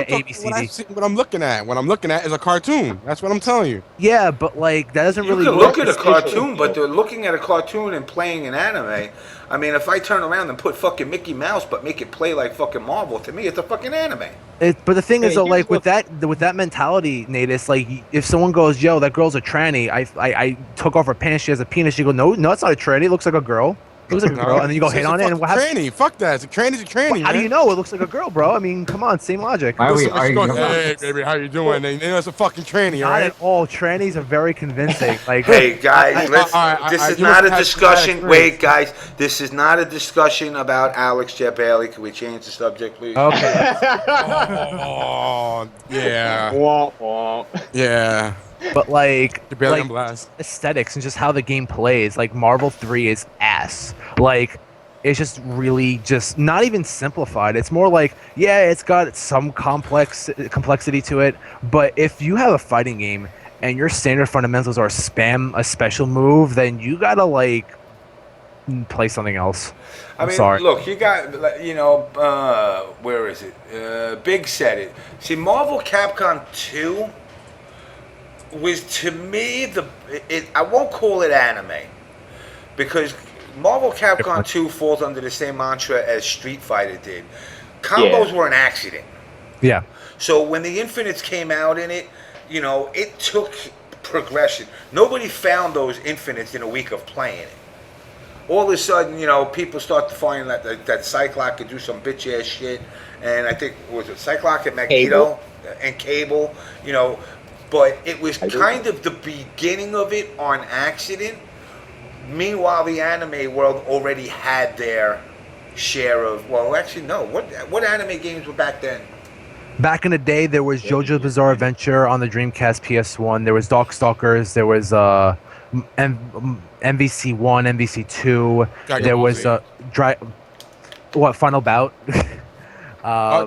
Speaker 2: what I'm looking at is a cartoon. That's what I'm telling you.
Speaker 5: Yeah, but like that doesn't really
Speaker 1: look at a cartoon, but they're looking at a cartoon and playing an anime. I mean, if I turn around and put fucking Mickey Mouse but make it play like fucking Marvel, to me it's a fucking anime.
Speaker 5: But the thing is though, like with that mentality, Nate, it's like if someone goes, "Yo, that girl's a tranny," I took off her pants, she has a penis. You go, "No, it's not a tranny. It looks like a girl. It looks like a girl." And then you go hit on it, and what happens?
Speaker 2: Tranny, fuck that. It's a tranny.
Speaker 5: How do you know it looks like a girl, bro? I mean, come on, same logic.
Speaker 2: Hey, baby, how you doing? They know it's a fucking tranny,
Speaker 5: not
Speaker 2: right?
Speaker 5: At all. Trannies are very convincing. Like,
Speaker 1: hey guys, this is not a discussion. Wait, guys, this is not a discussion about Alex Jabali. Can we change the subject, please?
Speaker 5: Okay.
Speaker 2: Oh, yeah. Yeah.
Speaker 5: But like
Speaker 2: blast.
Speaker 5: Aesthetics and just how the game plays, like Marvel 3 is ass. Like it's just really just not even simplified. It's more like, yeah, it's got some complexity to it, but if you have a fighting game and your standard fundamentals are spam a special move, then you gotta like play something else. I'm sorry.
Speaker 1: Look, you got, you know, where is it? Big said it. See, Marvel Capcom 2 was, to me, I won't call it anime, because Marvel Capcom 2 falls under the same mantra as Street Fighter did. Combos were an accident.
Speaker 5: Yeah.
Speaker 1: So when the Infinites came out in it, you know, it took progression. Nobody found those Infinites in a week of playing it. All of a sudden, you know, people start to find that Cyclops could do some bitch ass shit, and I think was it Cyclops and Magneto and Cable, you know. But it was kind of the beginning of it on accident. Meanwhile, the anime world already had their share of. Well, actually, no. What anime games were back then?
Speaker 5: Back in the day, there was JoJo's Bizarre Adventure on the Dreamcast PS1. There was Darkstalkers. There was MVC1, MVC2. There was Final Bout.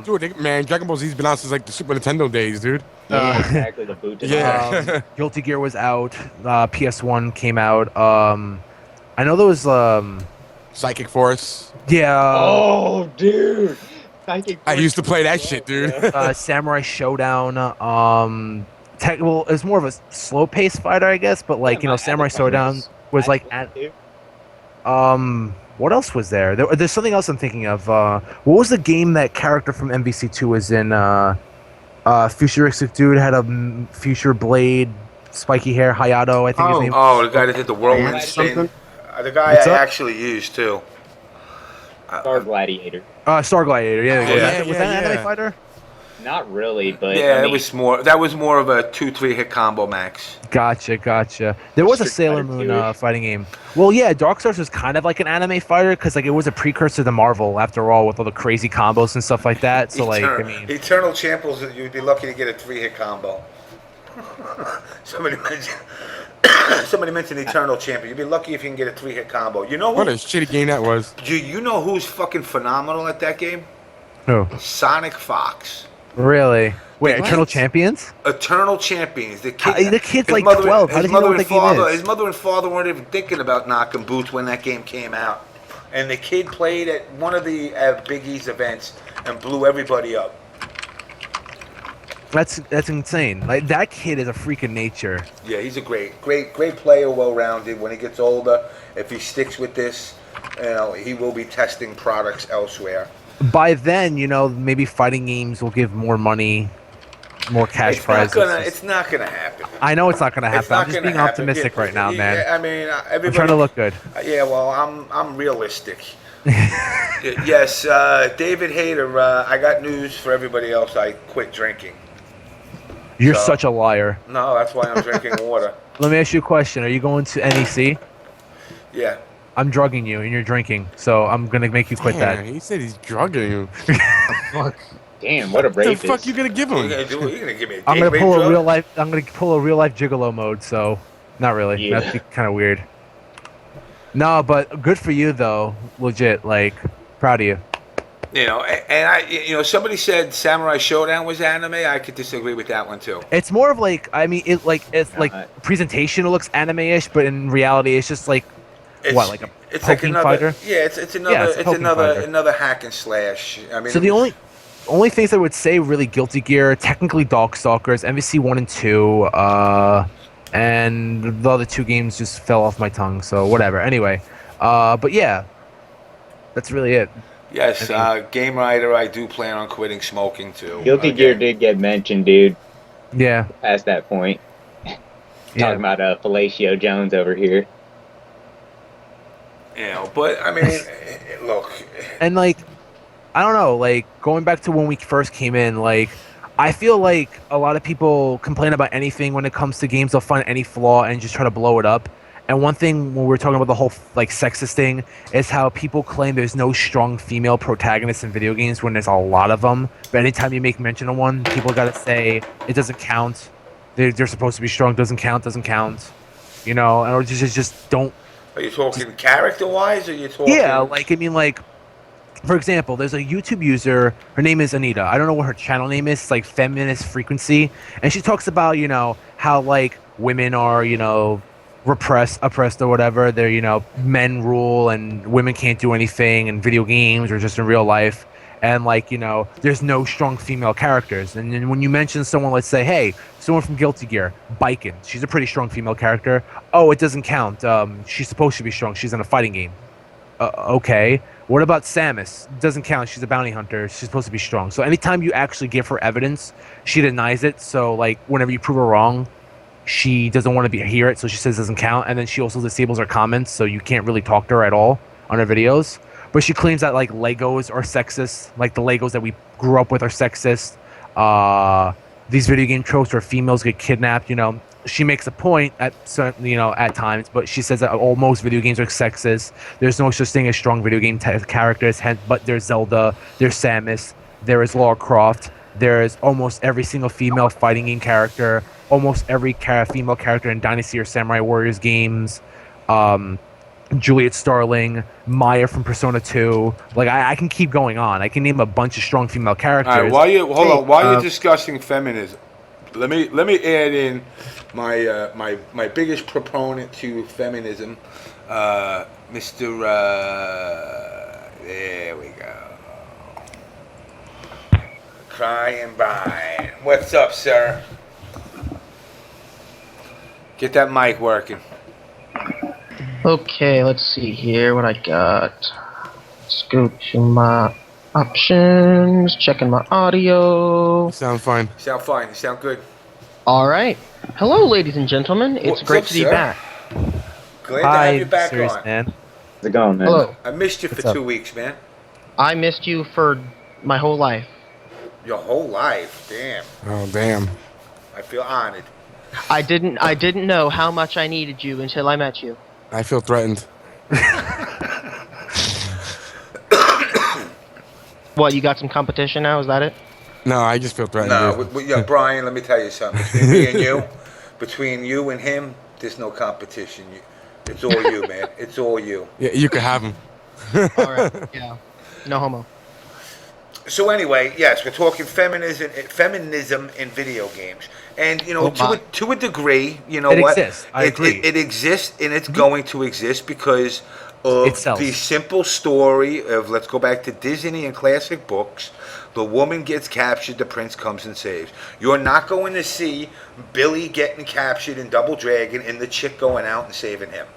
Speaker 2: Dude, man, Dragon Ball Z's been out since like the Super Nintendo days, dude.
Speaker 6: Yeah, exactly. The boot.
Speaker 2: Yeah.
Speaker 5: Guilty Gear was out. PS1 came out. I know there was
Speaker 2: Psychic Force.
Speaker 5: Yeah.
Speaker 6: Oh, dude.
Speaker 2: I used to play that shit, dude.
Speaker 5: Samurai Showdown. Well, it was more of a slow-paced fighter, I guess. But like Samurai Showdown was like what else was there? There's something else I'm thinking of. What was the game that character from MVC2 was in? Futuristic dude had a future blade, spiky hair, Hayato, I think his name.
Speaker 1: Oh, the guy that did the whirlwind spin. The guy I actually used too.
Speaker 6: Star Gladiator.
Speaker 5: Star Gladiator. Yeah. Was that an anime fighter?
Speaker 6: Not really, but
Speaker 1: yeah, it was more. That was more of a 2-3 hit combo max.
Speaker 5: Gotcha. There was a Sailor Moon fighting game. Well, yeah, Darkstalkers was kind of like an anime fighter because like it was a precursor to Marvel after all, with all the crazy combos and stuff like that. So
Speaker 1: Eternal Champions, you'd be lucky to get a 3-hit combo. Somebody mentioned Eternal Champion. You'd be lucky if you can get a 3-hit combo. You know
Speaker 2: what a shitty game that was.
Speaker 1: You know who's fucking phenomenal at that game?
Speaker 5: Who?
Speaker 1: Sonic Fox.
Speaker 5: Really? Wait, Eternal Champions?
Speaker 1: Eternal Champions. The kid's
Speaker 5: like 12. How does he know what the game is?
Speaker 1: His mother and father weren't even thinking about knocking boots when that game came out. And the kid played at one of the Big E's events and blew everybody up.
Speaker 5: That's insane. Like that kid is a freak of nature.
Speaker 1: Yeah, he's a great player, well-rounded. When he gets older, if he sticks with this, he will be testing products elsewhere.
Speaker 5: By then, maybe fighting games will give more money, more cash prizes.
Speaker 1: It's not gonna happen.
Speaker 5: I know it's not gonna happen. I'm just being optimistic right now, man.
Speaker 1: I mean,
Speaker 5: I'm trying to look good.
Speaker 1: Yeah, well, I'm realistic. Yes, David Hayter. I got news for everybody else. I quit drinking.
Speaker 5: You're such a liar.
Speaker 1: No, that's why I'm drinking water.
Speaker 5: Let me ask you a question. Are you going to NEC?
Speaker 1: Yeah.
Speaker 5: I'm drugging you and you're drinking, so I'm gonna make you quit that.
Speaker 2: He said he's drugging you.
Speaker 6: Fuck. Damn, what a rapist.
Speaker 2: What the fuck you gonna give him?
Speaker 1: You're gonna give me a
Speaker 5: I'm gonna pull a real life gigolo mode, so not really.
Speaker 6: Yeah.
Speaker 5: That'd be kind of weird. No, but good for you though. Legit, like proud of you.
Speaker 1: Somebody said Samurai Showdown was anime. I could disagree with that one too.
Speaker 5: It's more of like, presentation. It looks anime-ish, but in reality, it's just like
Speaker 1: it's
Speaker 5: like another
Speaker 1: fighter? Yeah, it's another hack and slash. I mean,
Speaker 5: so the only things I would say really Guilty Gear, technically Darkstalkers, MVC 1 and 2, and the other two games just fell off my tongue. So whatever. Anyway, but yeah, that's really it.
Speaker 1: Yes, Game Rider, I do plan on quitting smoking too.
Speaker 6: Guilty Gear did get mentioned, dude.
Speaker 5: Yeah.
Speaker 6: Past that point. Talking about Fellatio Jones over here.
Speaker 1: But I mean, look.
Speaker 5: And like, I don't know, like going back to when we first came in, like I feel like a lot of people complain about anything when it comes to games. They'll find any flaw and just try to blow it up. And one thing when we're talking about the whole like sexist thing is how people claim there's no strong female protagonists in video games when there's a lot of them. But anytime you make mention of one, people gotta say it doesn't count. They're supposed to be strong. Doesn't count. Or just don't.
Speaker 1: Are you talking character-wise, or are you talking?
Speaker 5: Yeah, like I mean, like for example, there's a YouTube user. Her name is Anita. I don't know what her channel name is. It's like Feminist Frequency, and she talks about how like women are oppressed or whatever. They're men rule and women can't do anything in video games or just in real life. And like there's no strong female characters. And then when you mention someone, let's say, hey, someone from Guilty Gear, Biken, she's a pretty strong female character. Oh, it doesn't count. She's supposed to be strong. She's in a fighting game. Okay. What about Samus? Doesn't count. She's a bounty hunter. She's supposed to be strong. So anytime you actually give her evidence, she denies it. So like whenever you prove her wrong, she doesn't want to hear it. So she says it doesn't count. And then she also disables her comments. So you can't really talk to her at all on her videos. But she claims that like Legos are sexist, like the Legos that we grew up with are sexist. These video game tropes where females get kidnapped, she makes a point at certain, at times, but she says that almost video games are sexist. There's no such thing as strong video game characters, but there's Zelda, there's Samus, there is Lara Croft, There's almost every single female fighting game character, almost every female character in Dynasty or Samurai Warriors games. Juliet Starling, Maya from Persona 2. Like I can keep going on. I can name a bunch of strong female characters.
Speaker 1: All right, while you're discussing feminism, let me add in my biggest proponent to feminism, Mr. There we go. Crying by. What's up, sir? Get that mic working.
Speaker 8: Okay, let's see here what I got. Let's go to my options, checking my audio.
Speaker 2: Sound fine.
Speaker 1: Sound fine. You sound good.
Speaker 8: Alright. Hello, ladies and gentlemen. It's
Speaker 1: What's
Speaker 8: great
Speaker 1: up,
Speaker 8: to be
Speaker 1: sir?
Speaker 8: back.
Speaker 1: Glad to have you back
Speaker 5: serious
Speaker 1: on.
Speaker 5: man.
Speaker 6: How's it going, man?
Speaker 8: Hello.
Speaker 1: I missed you for
Speaker 5: What's up?
Speaker 1: 2 weeks, man.
Speaker 8: I missed you for my whole life.
Speaker 1: Your whole life. Damn.
Speaker 2: Oh, damn.
Speaker 1: I feel honored.
Speaker 8: I didn't know how much I needed you until I met you.
Speaker 2: I feel threatened.
Speaker 8: What, you got some competition now? Is that it?
Speaker 2: No, I just feel threatened.
Speaker 1: No,
Speaker 2: dude.
Speaker 1: yeah, Brian, let me tell you something. Between me and you, between you and him, there's no competition. It's all you, man. It's all you.
Speaker 2: Yeah, you could have him.
Speaker 8: Alright, yeah. No homo.
Speaker 1: So anyway, yes, we're talking feminism in video games, and you know,
Speaker 8: Oh my.
Speaker 1: to a degree, you know
Speaker 5: It
Speaker 1: what?
Speaker 5: exists. I agree.
Speaker 1: It exists, and it's going to exist because of
Speaker 5: It sells.
Speaker 1: the simple story of, let's go back to Disney and classic books. The woman gets captured, the prince comes and saves. You're not going to see Billy getting captured in Double Dragon and the chick going out and saving him.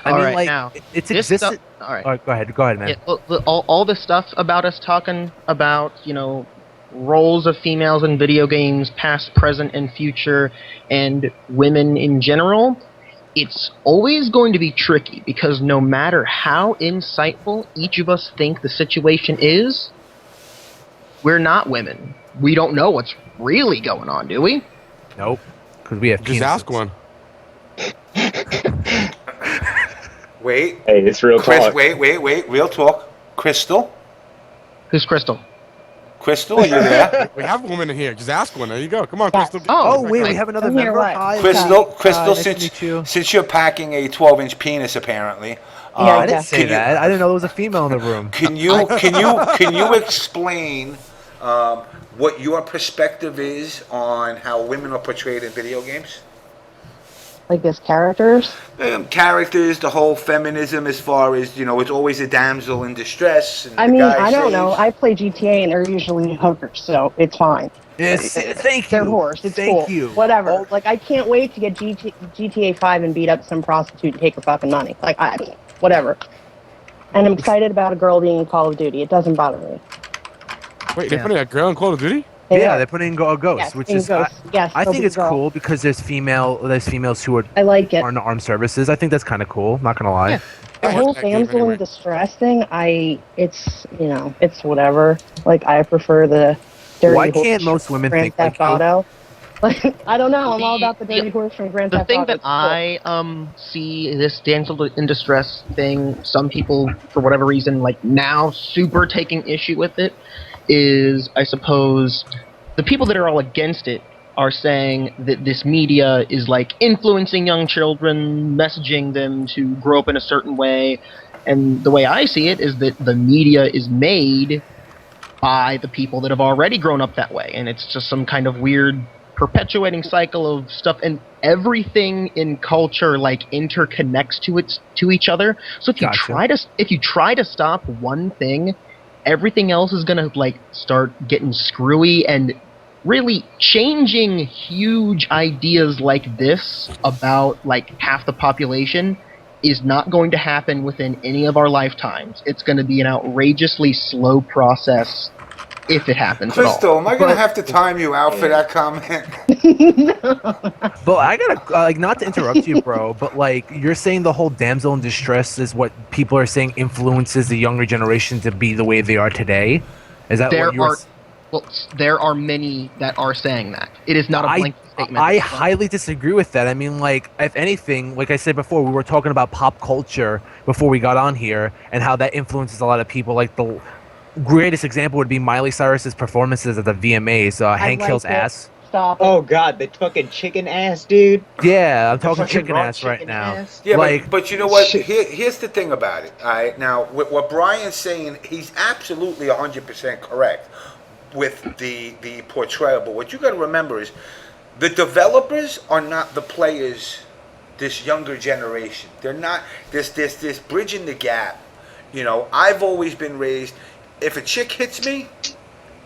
Speaker 5: I mean,
Speaker 8: Alright,
Speaker 5: like
Speaker 8: now,
Speaker 5: it's
Speaker 8: this
Speaker 5: existed.
Speaker 8: stuff- alright.
Speaker 5: Go ahead, man.
Speaker 8: Yeah, all this stuff about us talking about, you know, roles of females in video games, past, present, and future, and women in general, it's always going to be tricky because no matter how insightful each of us think the situation is, we're not women. We don't know what's really going on, do we?
Speaker 5: Nope. Because we have
Speaker 2: Just
Speaker 5: penises.
Speaker 2: ask one.
Speaker 1: Wait,
Speaker 6: Hey, it's real
Speaker 1: Chris.
Speaker 6: talk.
Speaker 1: Wait. Real talk. Crystal,
Speaker 8: Who's Crystal?
Speaker 1: are you there?
Speaker 2: We have a woman in here. Just ask one. There you go. Come on, Crystal.
Speaker 8: Oh,
Speaker 5: Oh wait, we have another
Speaker 3: I'm here,
Speaker 5: member.
Speaker 3: what?
Speaker 5: Hi,
Speaker 1: Crystal,
Speaker 5: nice to meet
Speaker 1: since
Speaker 5: you.
Speaker 1: you're packing a 12-inch penis, apparently.
Speaker 3: Yeah,
Speaker 5: I didn't say
Speaker 1: can you-
Speaker 5: that. I didn't know there was a female in the room.
Speaker 1: Can you explain what your perspective is on how women are portrayed in video games?
Speaker 3: Like as characters.
Speaker 1: Characters, the whole feminism, as far as you know, it's always a damsel in distress. And
Speaker 3: I
Speaker 1: the
Speaker 3: mean,
Speaker 1: guy
Speaker 3: I don't
Speaker 1: saves.
Speaker 3: know. I play GTA and they're usually hookers, so it's fine.
Speaker 5: Yes, thank
Speaker 3: They're
Speaker 5: you.
Speaker 3: whores. It's
Speaker 5: Thank
Speaker 3: cool.
Speaker 5: you.
Speaker 3: Whatever.
Speaker 5: Oh,
Speaker 3: Like, I can't wait to get GTA 5 and beat up some prostitute and take her fucking money. Like, whatever. And I'm excited about a girl being in Call of Duty. It doesn't bother me.
Speaker 2: Wait, they're
Speaker 5: Yeah.
Speaker 2: putting a girl in Call of Duty?
Speaker 5: yeah, they're putting a ghost,
Speaker 3: Yes,
Speaker 5: which
Speaker 3: in
Speaker 5: is
Speaker 3: Ghost. Yes,
Speaker 5: I
Speaker 3: there'll
Speaker 5: think
Speaker 3: be a
Speaker 5: it's
Speaker 3: girl.
Speaker 5: cool because there's females who are
Speaker 3: I like it.
Speaker 5: in armed services. I think that's kind of cool. Not gonna lie.
Speaker 8: Yeah.
Speaker 3: The
Speaker 2: I
Speaker 3: whole
Speaker 2: like that game
Speaker 3: damsel
Speaker 2: anyway.
Speaker 3: in distress thing, it's, you know, it's whatever. Like, I prefer the dirty
Speaker 5: Why
Speaker 3: horse
Speaker 5: can't most
Speaker 3: from
Speaker 5: women
Speaker 3: Grand
Speaker 5: think like
Speaker 3: Theft
Speaker 5: you?
Speaker 3: Auto. Like, I don't know. I'm all about the dirty
Speaker 8: The-
Speaker 3: horse from Grand
Speaker 8: The
Speaker 3: Theft
Speaker 8: thing
Speaker 3: Auto.
Speaker 8: that
Speaker 3: It's cool.
Speaker 8: I see this damsel in distress thing, some people for whatever reason like now super taking issue with it, is I suppose the people that are all against it are saying that this media is like influencing young children, messaging them to grow up in a certain way, and the way I see it is that the media is made by the people that have already grown up that way, and it's just some kind of weird perpetuating cycle of stuff, and everything in culture like interconnects to each other. So if you
Speaker 5: Gotcha.
Speaker 8: try to stop one thing, everything else is gonna like start getting screwy, and really changing huge ideas like this about like half the population is not going to happen within any of our lifetimes. It's going to be an outrageously slow process if it happens at all.
Speaker 1: Crystal, am I going to
Speaker 8: But-
Speaker 1: have to time you out for that comment?
Speaker 5: But I gotta like not to interrupt you, bro. But like you're saying, the whole damsel in distress is what people are saying influences the younger generation to be the way they are today. Is that
Speaker 8: There
Speaker 5: what you're?
Speaker 8: are well, there are many that are saying that. It is not a blanket statement.
Speaker 5: I highly disagree with that. I mean, like, if anything, like I said before, we were talking about pop culture before we got on here and how that influences a lot of people. Like greatest example would be Miley Cyrus's performances at the VMAs. Hank Hill's
Speaker 3: liked it.
Speaker 5: ass.
Speaker 3: Stop it.
Speaker 6: Oh god, the fucking chicken ass, dude.
Speaker 5: Yeah, I'm
Speaker 6: The
Speaker 5: talking
Speaker 6: fucking
Speaker 5: chicken
Speaker 6: raw
Speaker 5: ass right
Speaker 6: chicken
Speaker 5: now.
Speaker 6: ass.
Speaker 1: Yeah,
Speaker 5: Like-
Speaker 1: but you know what?
Speaker 6: Shit.
Speaker 1: Here's the thing about it. All right, now what Brian's saying, he's absolutely 100% correct with the portrayal. But what you got to remember is, the developers are not the players. This younger generation, they're not. This bridging the gap. You know, I've always been raised. If a chick hits me,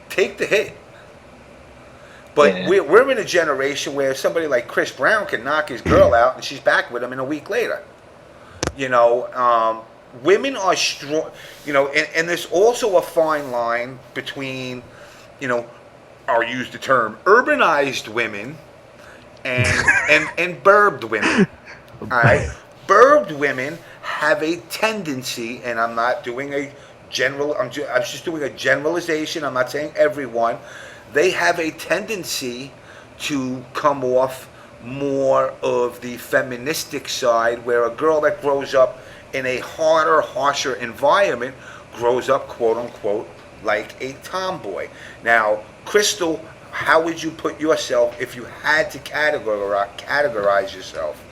Speaker 1: take the hit. But
Speaker 6: Yeah.
Speaker 1: we're in a generation where somebody like Chris Brown can knock his girl out and she's back with him in a week later. You know, women are strong. You know, and there's also a fine line between, you know, I'll use the term urbanized women and burbed women. All right, burbed women have a tendency, and I'm not doing a general. I'm just doing a generalization. I'm not saying everyone. They have a tendency to come off more of the feministic side, where a girl that grows up in a harder, harsher environment grows up, quote unquote, like a tomboy. Now, Crystal, how would you put yourself if you had to categorize yourself?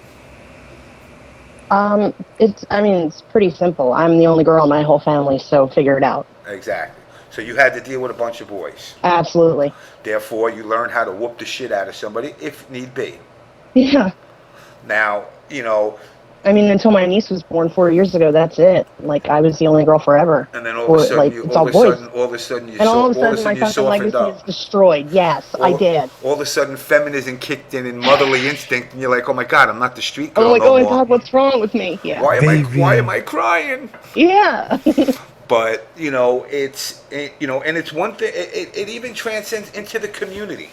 Speaker 3: It's pretty simple. I'm the only girl in my whole family, so figure it out.
Speaker 1: Exactly. So you had to deal with a bunch of boys.
Speaker 3: Absolutely.
Speaker 1: Therefore, you learn how to whoop the shit out of somebody if need be.
Speaker 3: Yeah.
Speaker 1: Now, you know,
Speaker 3: I mean, until my niece was born 4 years ago, that's it. Like, I was the only girl forever.
Speaker 1: and then all of a sudden,
Speaker 3: it's all boys.
Speaker 1: all of a sudden, you
Speaker 3: And all of a sudden, my
Speaker 1: you
Speaker 3: fucking
Speaker 1: softened
Speaker 3: legacy
Speaker 1: up.
Speaker 3: is destroyed. Yes, I did.
Speaker 1: All of a sudden, feminism kicked in and motherly instinct, and you're like, oh my god, I'm not the street girl
Speaker 3: I'm like,
Speaker 1: no
Speaker 3: oh my
Speaker 1: more.
Speaker 3: god, what's wrong with me? Yeah.
Speaker 1: Why am I crying?
Speaker 3: Yeah.
Speaker 1: But you know, and it's one thing. It even transcends into the community.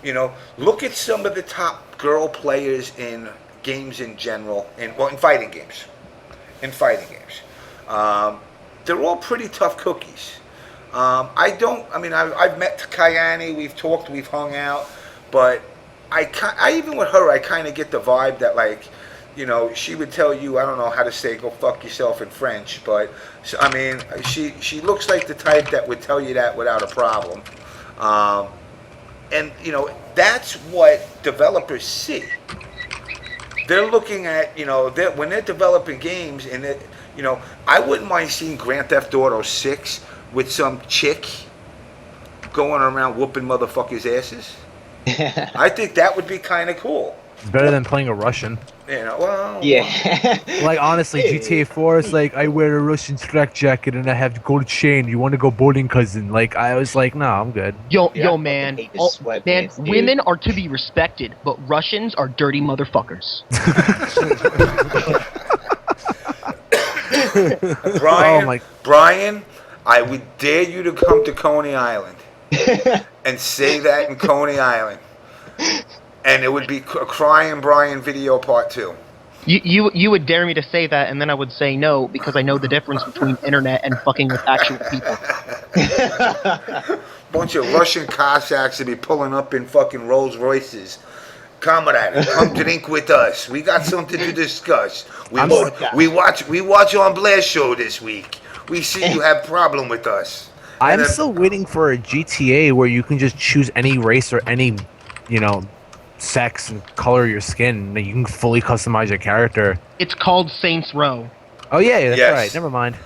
Speaker 1: You know, look at some of the top girl players in games in general, in fighting games. They're all pretty tough cookies. I've met Kayane, we've talked, we've hung out, but I even with her, I kind of get the vibe that, like, you know, she would tell you, I don't know how to say go fuck yourself in French, but I mean, she looks like the type that would tell you that without a problem. And you know, that's what developers see. They're looking at, you know, when they're developing games, and you know, I wouldn't mind seeing Grand Theft Auto 6 with some chick going around whooping motherfuckers' asses. I think that would be kind of cool.
Speaker 5: It's better than playing a Russian.
Speaker 1: You know, well,
Speaker 6: Yeah.
Speaker 5: Like, honestly, GTA 4 is like, I wear a Russian strap jacket and I have gold chain. You want to go bowling, cousin? Like, I was like, no, I'm good.
Speaker 8: Yo,
Speaker 6: Yeah, I
Speaker 8: man.
Speaker 6: fucking hate the
Speaker 8: Man,
Speaker 6: sweatpants, dude.
Speaker 8: women are to be respected, but Russians are dirty motherfuckers.
Speaker 1: Brian,
Speaker 5: Oh
Speaker 1: Brian, I would dare you to come to Coney Island and say that in Coney Island, and it would be a Crying Brian video part 2.
Speaker 8: You would dare me to say that, and then I would say no, because I know the difference between internet and fucking with actual people.
Speaker 1: Bunch of Russian Cossacks to be pulling up in fucking Rolls Royces. Comrade, come drink with us. We got something to discuss. We watch on Blair's show this week. We see you have problem with us.
Speaker 5: I'm
Speaker 1: And then-
Speaker 5: still waiting for a GTA where you can just choose any race or any, you know, sex and color your skin. You can fully customize your character.
Speaker 8: It's called Saints Row.
Speaker 5: Oh yeah, that's
Speaker 1: Yes.
Speaker 5: right. Never mind.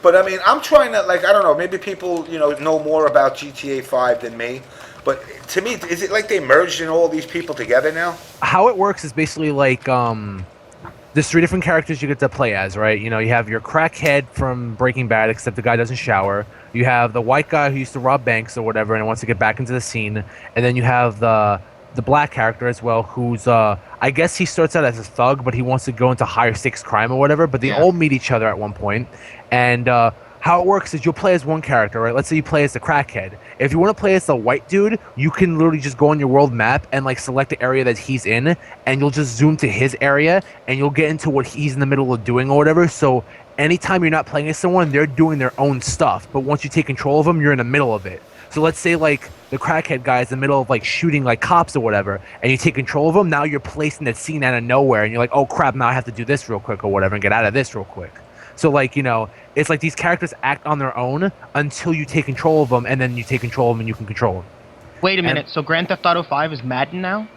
Speaker 1: But I mean, I'm trying to, like, I don't know, maybe people, you know more about GTA 5 than me. But to me, is it like they merged in all these people together now?
Speaker 5: How it works is basically like there's 3 different characters you get to play as, right? You know, you have your crackhead from Breaking Bad, except the guy doesn't shower. You have the white guy who used to rob banks or whatever and wants to get back into the scene. And then you have the black character as well, who's I guess he starts out as a thug, but he wants to go into higher stakes crime or whatever. But they all meet each other at one point. And how it works is you'll play as one character, right? Let's say you play as the crackhead. If you want to play as the white dude, you can literally just go on your world map and like select the area that he's in, and you'll just zoom to his area, and you'll get into what he's in the middle of doing or whatever. So anytime you're not playing as someone, they're doing their own stuff. But once you take control of them, you're in the middle of it. So let's say like the crackhead guy is in the middle of like shooting like cops or whatever, and you take control of him. Now you're placed in that scene out of nowhere, and you're like, oh crap, now I have to do this real quick or whatever and get out of this real quick. So like, you know, it's like these characters act on their own until you take control of them, and then you take control of them and you can control them.
Speaker 8: Wait a minute. So Grand Theft Auto 5 is Madden now?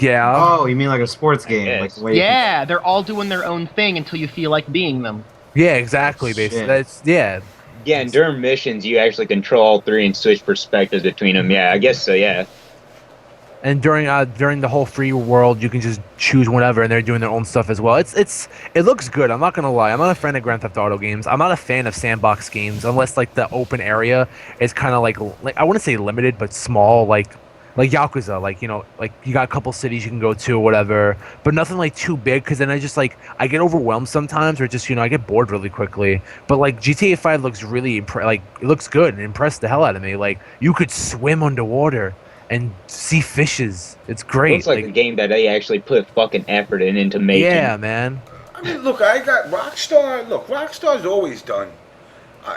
Speaker 5: Yeah.
Speaker 7: Oh, you mean like a sports game? Like the way
Speaker 8: Yeah, they're all doing their own thing until you feel like being them.
Speaker 5: Yeah, exactly. Basically, that's yeah.
Speaker 6: Yeah, and during missions, you actually control all three and switch perspectives between them. Yeah, I guess so. Yeah.
Speaker 5: And during the whole free world, you can just choose whatever, and they're doing their own stuff as well. It looks good. I'm not gonna lie. I'm not a fan of Grand Theft Auto games. I'm not a fan of sandbox games unless like the open area is kind of like I wouldn't say limited, but small, like Yakuza. Like, you know, like you got a couple cities you can go to or whatever, but nothing like too big, because then I just like I get overwhelmed sometimes, or just, you know, I get bored really quickly. But like GTA 5 looks really like it looks good and impressed the hell out of me. Like you could swim underwater and see fishes. It's great.
Speaker 6: Looks like a game that they actually put fucking effort into making.
Speaker 5: Yeah, man.
Speaker 1: I mean, look, I got Rockstar. Look, Rockstar's always done.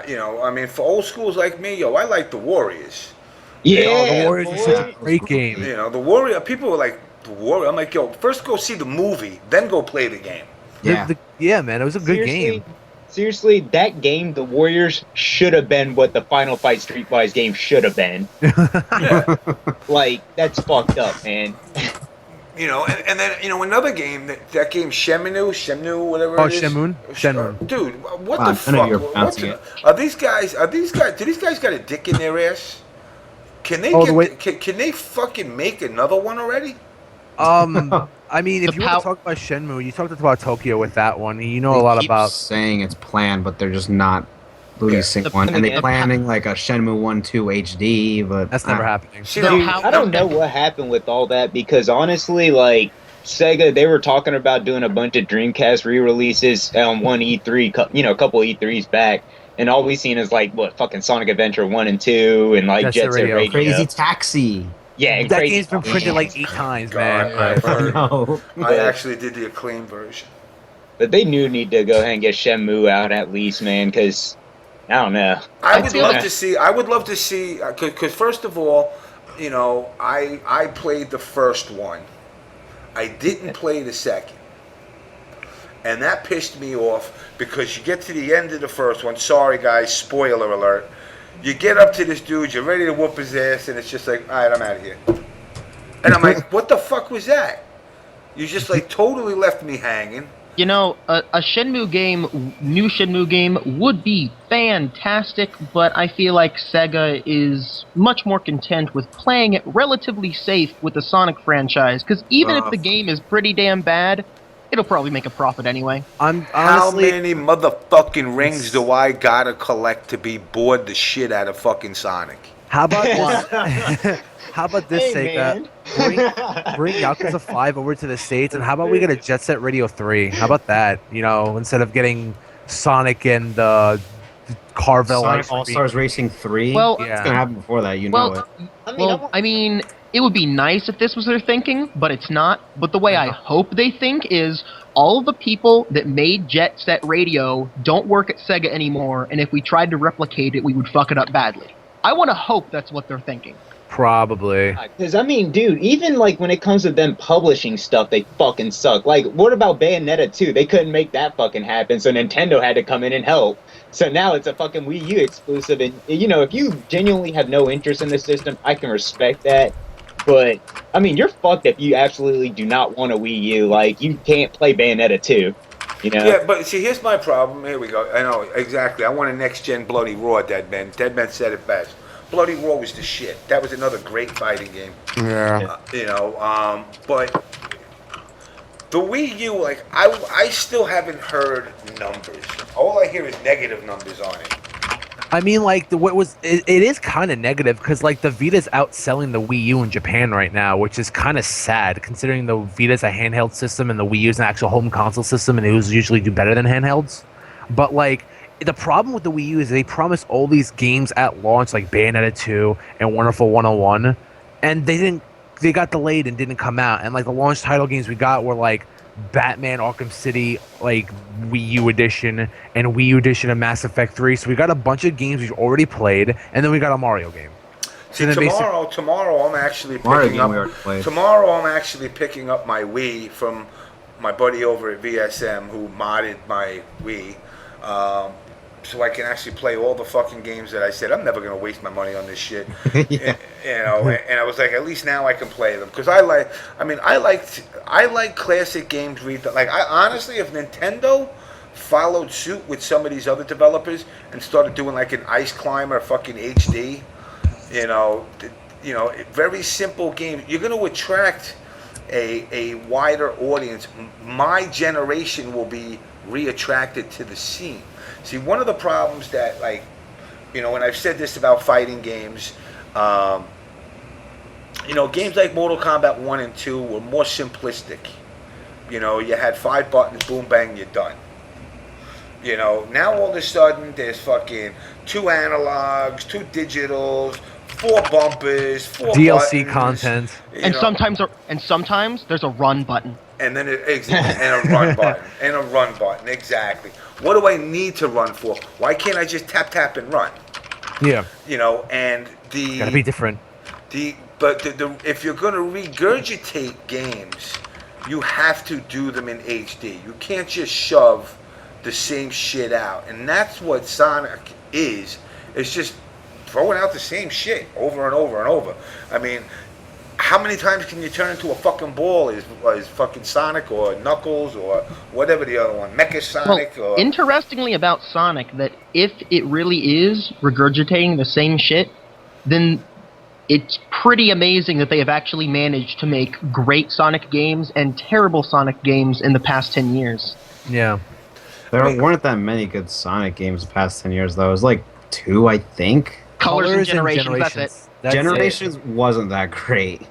Speaker 1: You know, I mean, for old schools like me, yo, I like the Warriors.
Speaker 6: Yeah,
Speaker 5: the Warriors is such a great game.
Speaker 1: You know, the Warrior. People were like, the Warrior. I'm like, yo, first go see the movie, then go play the game.
Speaker 7: Yeah.
Speaker 5: Yeah, man, it was a good game.
Speaker 6: Seriously, that game, the Warriors, should have been what the Final Fight Streetwise game should have been. Like, that's fucked up, man.
Speaker 1: You know, and then, you know, another game, that game, Shenmue, whatever it is.
Speaker 5: Shenmue.
Speaker 1: Dude, what
Speaker 7: Wow,
Speaker 1: the
Speaker 7: I know
Speaker 1: fuck?
Speaker 7: you're pronouncing it.
Speaker 1: Do these guys got a dick in their ass? Can they can they fucking make another one already?
Speaker 5: I mean, if you want to talk about Shenmue, you talked about Tokyo with that one. You know a lot about
Speaker 7: saying it's planned, but they're just not releasing one. And they're planning like a Shenmue 1-2 HD, but
Speaker 5: that's never happening.
Speaker 6: Dude, I don't know what happened with all that, because honestly, like, Sega, they were talking about doing a bunch of Dreamcast re-releases on one E3, you know, a couple E3s back, and all we've seen is like, what, fucking Sonic Adventure 1 and 2, and like Jet Set Radio.
Speaker 7: Crazy Taxi.
Speaker 6: Yeah, and
Speaker 5: that game's been printed like 8 times, man.
Speaker 1: I actually did the acclaimed version.
Speaker 6: But they need to go ahead and get Shenmue out at least, man, because I don't know.
Speaker 1: I would love to see, because first of all, you know, I played the first one. I didn't play the second. And that pissed me off, because you get to the end of the first one. Sorry, guys, spoiler alert. You get up to this dude, you're ready to whoop his ass, and it's just like, all right, I'm out of here. And I'm like, what the fuck was that? You just like totally left me hanging.
Speaker 8: You know, a Shenmue game, new Shenmue game, would be fantastic, but I feel like Sega is much more content with playing it relatively safe with the Sonic franchise, because even if the game is pretty damn bad, it'll probably make a profit anyway.
Speaker 1: How many motherfucking rings do I gotta collect to be bored the shit out of fucking Sonic?
Speaker 5: How about how about this, Sega? Bring Yakuza 5 over to the States, and how about we get a Jet Set Radio 3? How about that? You know, instead of getting Sonic and Carvel.
Speaker 7: Sonic All-Stars Racing 3?
Speaker 8: Well,
Speaker 7: it's gonna happen before that, you know it.
Speaker 8: I mean, it would be nice if this was their thinking, but it's not. But the way I hope they think is all of the people that made Jet Set Radio don't work at Sega anymore, and if we tried to replicate it, we would fuck it up badly. I want to hope that's what they're thinking.
Speaker 5: Probably.
Speaker 6: Because, I mean, dude, even, like, when it comes to them publishing stuff, they fucking suck. Like, what about Bayonetta 2? They couldn't make that fucking happen, so Nintendo had to come in and help. So now it's a fucking Wii U exclusive, and, you know, if you genuinely have no interest in the system, I can respect that. But, I mean, you're fucked if you absolutely do not want a Wii U. Like, you can't play Bayonetta 2, you know?
Speaker 1: Yeah, but see, here's my problem. Here we go. I know, exactly. I want a next-gen Bloody Raw, Deadman. Deadman said it best. Bloody Raw was the shit. That was another great fighting game.
Speaker 2: Yeah.
Speaker 1: You know, but the Wii U, like, I still haven't heard numbers. All I hear is negative numbers on it.
Speaker 5: I mean, like, it is kind of negative, because, like, the Vita's outselling the Wii U in Japan right now, which is kind of sad, considering the Vita's a handheld system and the Wii U's an actual home console system, and they usually do better than handhelds. But, like, the problem with the Wii U is they promised all these games at launch, like Bayonetta 2 and Wonderful 101, and they got delayed and didn't come out. And, like, the launch title games we got were, like, Batman Arkham City, like, Wii U edition, and Wii U edition of Mass Effect 3. So we got a bunch of games we've already played, and then we got a Mario game.
Speaker 1: See, tomorrow I'm actually picking up. Tomorrow I'm actually picking up my Wii from my buddy over at VSM who modded my Wii, so I can actually play all the fucking games that I said I'm never gonna waste my money on this shit.
Speaker 7: Yeah.
Speaker 1: And I was like, at least now I can play them because I like classic games. I honestly, if Nintendo followed suit with some of these other developers and started doing like an Ice Climber fucking HD, very simple game, you're going to attract a wider audience. My generation will be reattracted to the scene. See, one of the problems that, and I've said this about fighting games, games like Mortal Kombat 1 and 2 were more simplistic. You had 5 buttons, boom, bang, you're done. Now all of a sudden there's fucking 2 analogs, 2 digitals, 4 bumpers, 4
Speaker 5: DLC
Speaker 1: buttons,
Speaker 5: content,
Speaker 8: sometimes there's a run button.
Speaker 1: And then and a run button, exactly. What do I need to run for? Why can't I just tap and run?
Speaker 5: Yeah.
Speaker 1: And
Speaker 5: Gotta be different.
Speaker 1: If you're gonna regurgitate games, you have to do them in HD. You can't just shove the same shit out, and that's what Sonic is. It's just throwing out the same shit over and over and over. I mean, how many times can you turn into a fucking ball? Is fucking Sonic or Knuckles or whatever the other one, Mecha Sonic?
Speaker 8: Well, interestingly about Sonic, that if it really is regurgitating the same shit, then it's pretty amazing that they have actually managed to make great Sonic games and terrible Sonic games in the past 10 years.
Speaker 5: Yeah.
Speaker 7: There weren't that many good Sonic games the past 10 years, though. It was like 2, I think.
Speaker 8: Colors and Generations, that's it.
Speaker 7: Generations wasn't that great.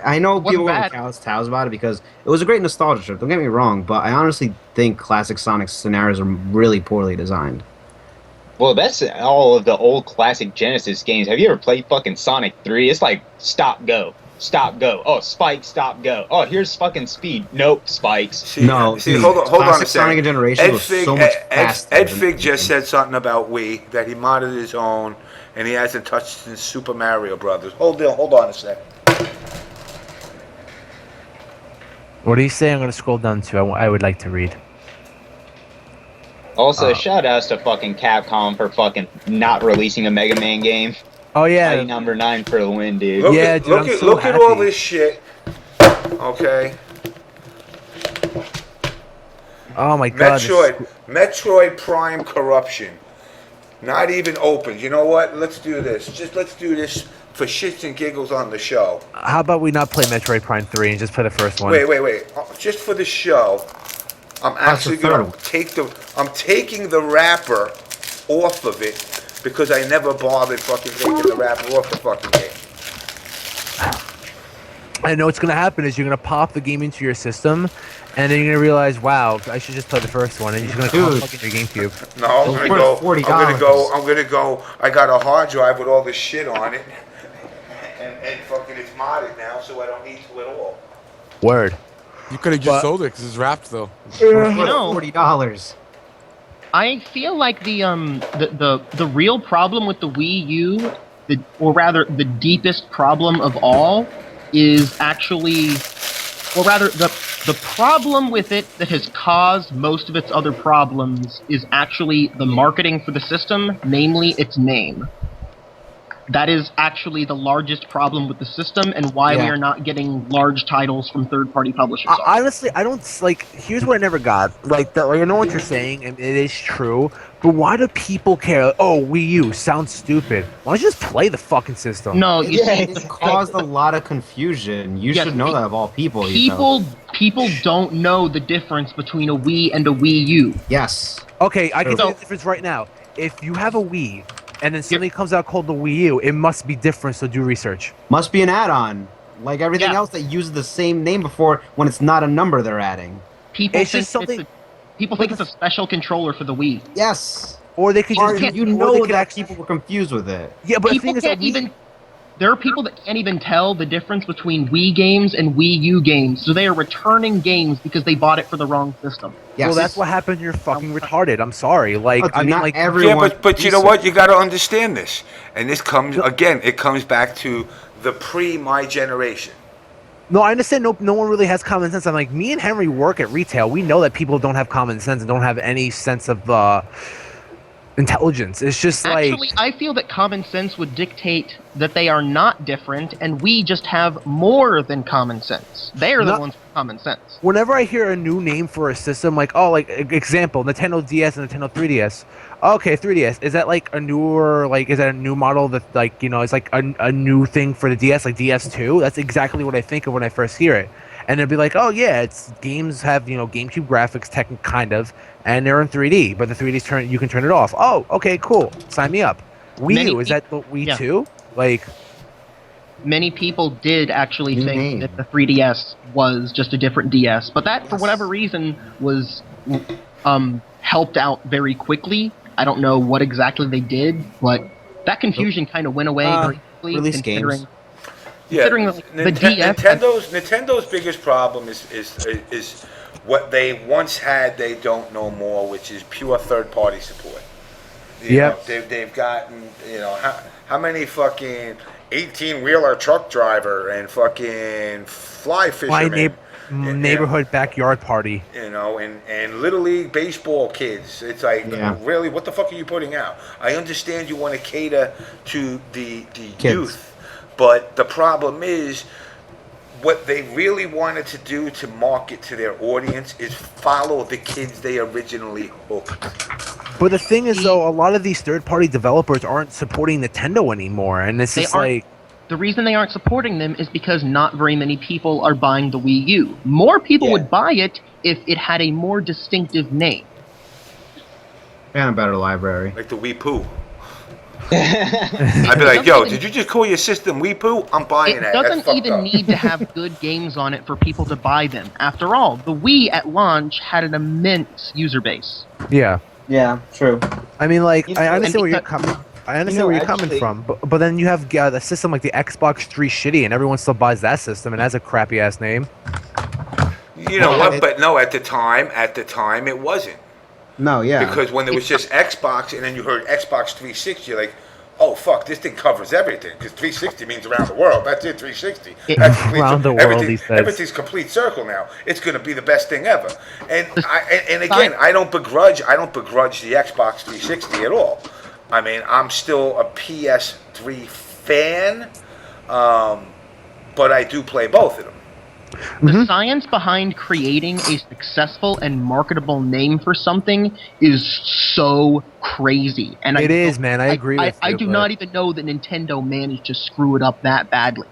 Speaker 7: I know people go to cows about it because it was a great nostalgia trip, don't get me wrong, but I honestly think classic Sonic scenarios are really poorly designed.
Speaker 6: Well, that's all of the old classic Genesis games. Have you ever played fucking Sonic 3? It's like stop, go. Stop, go. Oh, spike, stop, go. Oh, here's fucking speed. Nope, spikes.
Speaker 1: Hold on a second.
Speaker 7: Sonic Generation was so much faster.
Speaker 1: Ed Fig just said something about Wii, that he modded his own, and he hasn't touched his Super Mario Brothers. Hold on a second.
Speaker 5: What do you say? I'm going to scroll down to. I would like to read.
Speaker 6: Also, shout outs to fucking Capcom for fucking not releasing a Mega Man game.
Speaker 5: Oh yeah,
Speaker 6: number 9 for the win, dude.
Speaker 1: Look at all this shit. Okay.
Speaker 5: Oh my god.
Speaker 1: Metroid Prime Corruption. Not even open. You know what? Let's do this. Let's do this for shits and giggles on the show.
Speaker 5: How about we not play Metroid Prime 3 and just play the first one?
Speaker 1: Wait. Just for the show, I'm actually going to I'm taking the wrapper off of it because I never bothered fucking taking the wrapper off the fucking game.
Speaker 5: I know what's going to happen is you're going to pop the game into your system, and then you're going to realize, wow, I should just play the first one, and you're going to plug in your GameCube.
Speaker 1: No, I'm going to go. I got a hard drive with all this shit on it, and fucking it's modded now, so I don't need to at all.
Speaker 5: Word.
Speaker 2: You could have just sold it because it's wrapped though.
Speaker 7: $40.
Speaker 8: I feel like the real problem with the Wii U, or rather the deepest problem of all, is actually, or rather the problem with it that has caused most of its other problems is actually the marketing for the system, namely its name. That is actually the largest problem with the system and why we are not getting large titles from third-party publishers.
Speaker 5: Honestly, I don't, here's what I never got. I know what you're saying, and it is true, but why do people care? Oh, Wii U sounds stupid. Why don't you just play the fucking system?
Speaker 8: No, you see,
Speaker 7: it caused a lot of confusion. You should know that of all people.
Speaker 8: People don't know the difference between a Wii and a Wii U.
Speaker 7: Yes.
Speaker 5: Okay, I can tell you the difference right now. If you have a Wii, and then something comes out called the Wii U, it must be different, so do research.
Speaker 7: Must be an add-on. Like everything else that uses the same name before when it's not a number they're adding.
Speaker 8: People think it's a special controller for the Wii.
Speaker 7: Yes.
Speaker 5: Or they could just...
Speaker 7: people were confused with it.
Speaker 5: Yeah, but
Speaker 8: people can't even... There are people that can't even tell the difference between Wii games and Wii U games, so they are returning games because they bought it for the wrong system.
Speaker 5: Yes. Well, that's what happened. You're fucking retarded. I'm sorry.
Speaker 7: Everyone.
Speaker 1: Yeah, but you know what? You got to understand this, and this comes again. It comes back to the my generation.
Speaker 5: No, I understand. No one really has common sense. I'm like, me and Henry work at retail. We know that people don't have common sense and don't have any sense of intelligence. It's just
Speaker 8: Actually, I feel that common sense would dictate that they are not different, and we just have more than common sense. They are the ones with common sense.
Speaker 5: Whenever I hear a new name for a system, like example, Nintendo DS and Nintendo 3DS. Okay, 3DS, is that like a newer, is that a new model that is like a new thing for the DS, like DS2? That's exactly what I think of when I first hear it. And they'll be like, oh yeah, it's games have GameCube graphics, kind of, and they're in 3D, but the 3D's you can turn it off. Oh, okay, cool, sign me up. Wii U, is that the Wii 2?
Speaker 8: Many people did actually think that the 3DS was just a different DS, but that, for whatever reason, was helped out very quickly. I don't know what exactly they did, but that confusion kind of went away very quickly.
Speaker 7: Release games.
Speaker 8: Considering the DS.
Speaker 1: Nintendo's biggest problem is what they once had, they don't know more, which is pure third-party support. They've gotten, how many fucking 18-wheeler truck driver and fucking fly fisherman.
Speaker 5: Neighborhood backyard party.
Speaker 1: And Little League baseball kids. It's like, really, what the fuck are you putting out? I understand you want to cater to the youth, but the problem is, what they really wanted to do to market to their audience is follow the kids they originally hooked.
Speaker 5: But the thing is, though, a lot of these third-party developers aren't supporting Nintendo anymore, and it's just like...
Speaker 8: The reason they aren't supporting them is because not very many people are buying the Wii U. More people would buy it if it had a more distinctive name.
Speaker 7: And a better library.
Speaker 1: Like the Wii Poo. I'd be like, yo, did you just call your system Wii Poo? I'm buying that.
Speaker 8: It doesn't even need to have good games on it for people to buy them. After all, the Wii at launch had an immense user base.
Speaker 5: Yeah.
Speaker 6: Yeah, true.
Speaker 5: I mean, I understand where you're coming. I understand where you're coming from, but then you have the system like the Xbox 3 shitty, and everyone still buys that system, and has a crappy ass name.
Speaker 1: You know what? But no, at the time, it wasn't.
Speaker 7: No, yeah.
Speaker 1: Because when there was just Xbox, and then you heard Xbox 360, you're like, oh fuck, this thing covers everything. Because 360 means around the world. That's it, 360. That's
Speaker 5: around the world, he says.
Speaker 1: Everything's complete circle now. It's going to be the best thing ever. And again, I don't begrudge the Xbox 360 at all. I mean, I'm still a PS3 fan, but I do play both of them.
Speaker 8: The science behind creating a successful and marketable name for something is so crazy. And
Speaker 5: it is, man. I agree with you.
Speaker 8: I do not even know that Nintendo managed to screw it up that badly.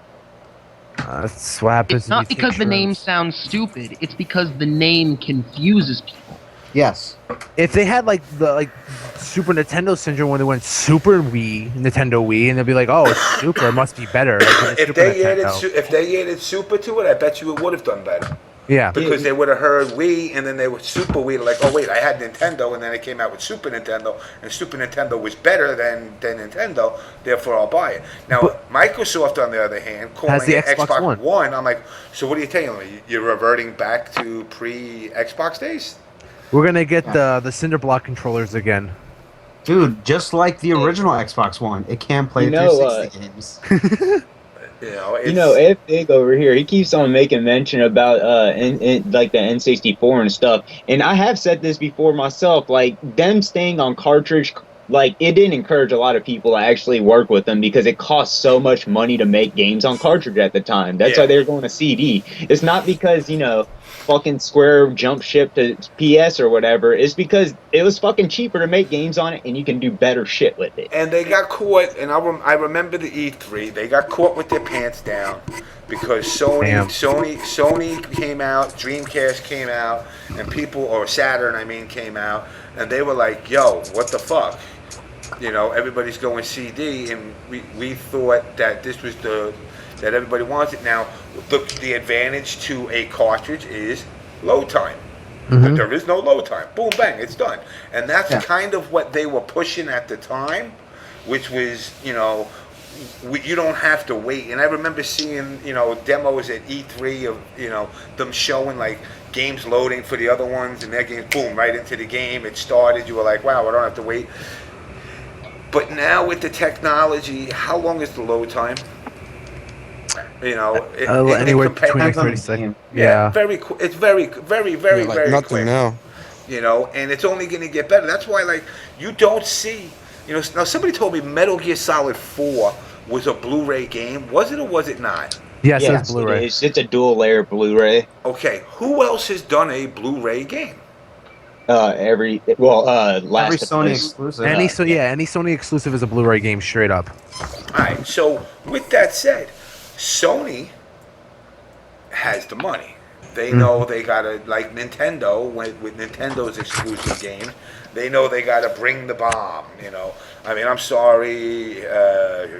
Speaker 5: That's what happens.
Speaker 8: It's not because the name sounds stupid. It's because the name confuses people.
Speaker 7: Yes.
Speaker 5: If they had the Super Nintendo syndrome when they went Super Wii, Nintendo Wii, and they'll be like, "Oh, it's Super, it must be better."
Speaker 1: If they added Super to it, I bet you it would have done better.
Speaker 5: Yeah.
Speaker 1: Because they would have heard Wii, and then they would Super Wii, like, oh wait, I had Nintendo, and then it came out with Super Nintendo, and Super Nintendo was better than Nintendo, therefore I'll buy it. Now, Microsoft, on the other hand, calling it Xbox One, I'm like, so what are you telling me? You're reverting back to pre-Xbox days?
Speaker 5: We're gonna get the Cinder Block controllers again.
Speaker 7: Dude, just like the original Xbox One, it can play 360 games.
Speaker 6: F Big over here, he keeps on making mention about like the N64 and stuff. And I have said this before myself, like them staying on cartridge, like it didn't encourage a lot of people to actually work with them because it cost so much money to make games on cartridge at the time. That's why they were going to CD. It's not because, fucking Square jump ship to PS or whatever. It's because it was fucking cheaper to make games on it and you can do better shit with it.
Speaker 1: And they got caught, and I remember the E3, they got caught with their pants down because Sony came out, Dreamcast came out, and Saturn came out, and they were like, yo, what the fuck? Everybody's going CD, and we thought that this was that everybody wants it. Now, the advantage to a cartridge is load time. But there is no load time. Boom, bang, it's done. And that's kind of what they were pushing at the time, which was, you don't have to wait. And I remember seeing, demos at E3 of, them showing, games loading for the other ones, and their games, boom, right into the game. It started. You were like, wow, I don't have to wait. But now with the technology, how long is the load time? You know,
Speaker 5: anywhere between
Speaker 7: Depends on
Speaker 5: 30
Speaker 7: the
Speaker 5: seconds.
Speaker 7: game.
Speaker 5: Yeah.
Speaker 1: it's very
Speaker 2: Yeah, like
Speaker 1: very
Speaker 2: nothing
Speaker 1: quick.
Speaker 2: now.
Speaker 1: You know, and it's only going to get better. That's why, like, you don't see, you know. Now somebody told me Metal Gear Solid 4 was a Blu-ray game. Was it or was it not?
Speaker 5: Yes,
Speaker 6: Yes,
Speaker 5: it's Blu-ray.
Speaker 6: It's a dual layer Blu-ray.
Speaker 1: Okay, who else has done a Blu-ray game?
Speaker 6: Every
Speaker 7: Every
Speaker 6: Last of
Speaker 7: Sony
Speaker 6: Us.
Speaker 7: exclusive.
Speaker 5: Any Sony exclusive is a Blu-ray game straight up.
Speaker 1: All right. So with that said, Sony has the money. They know they gotta, like Nintendo, with Nintendo's exclusive game, they know they gotta bring the bomb. You know, I mean, I'm sorry,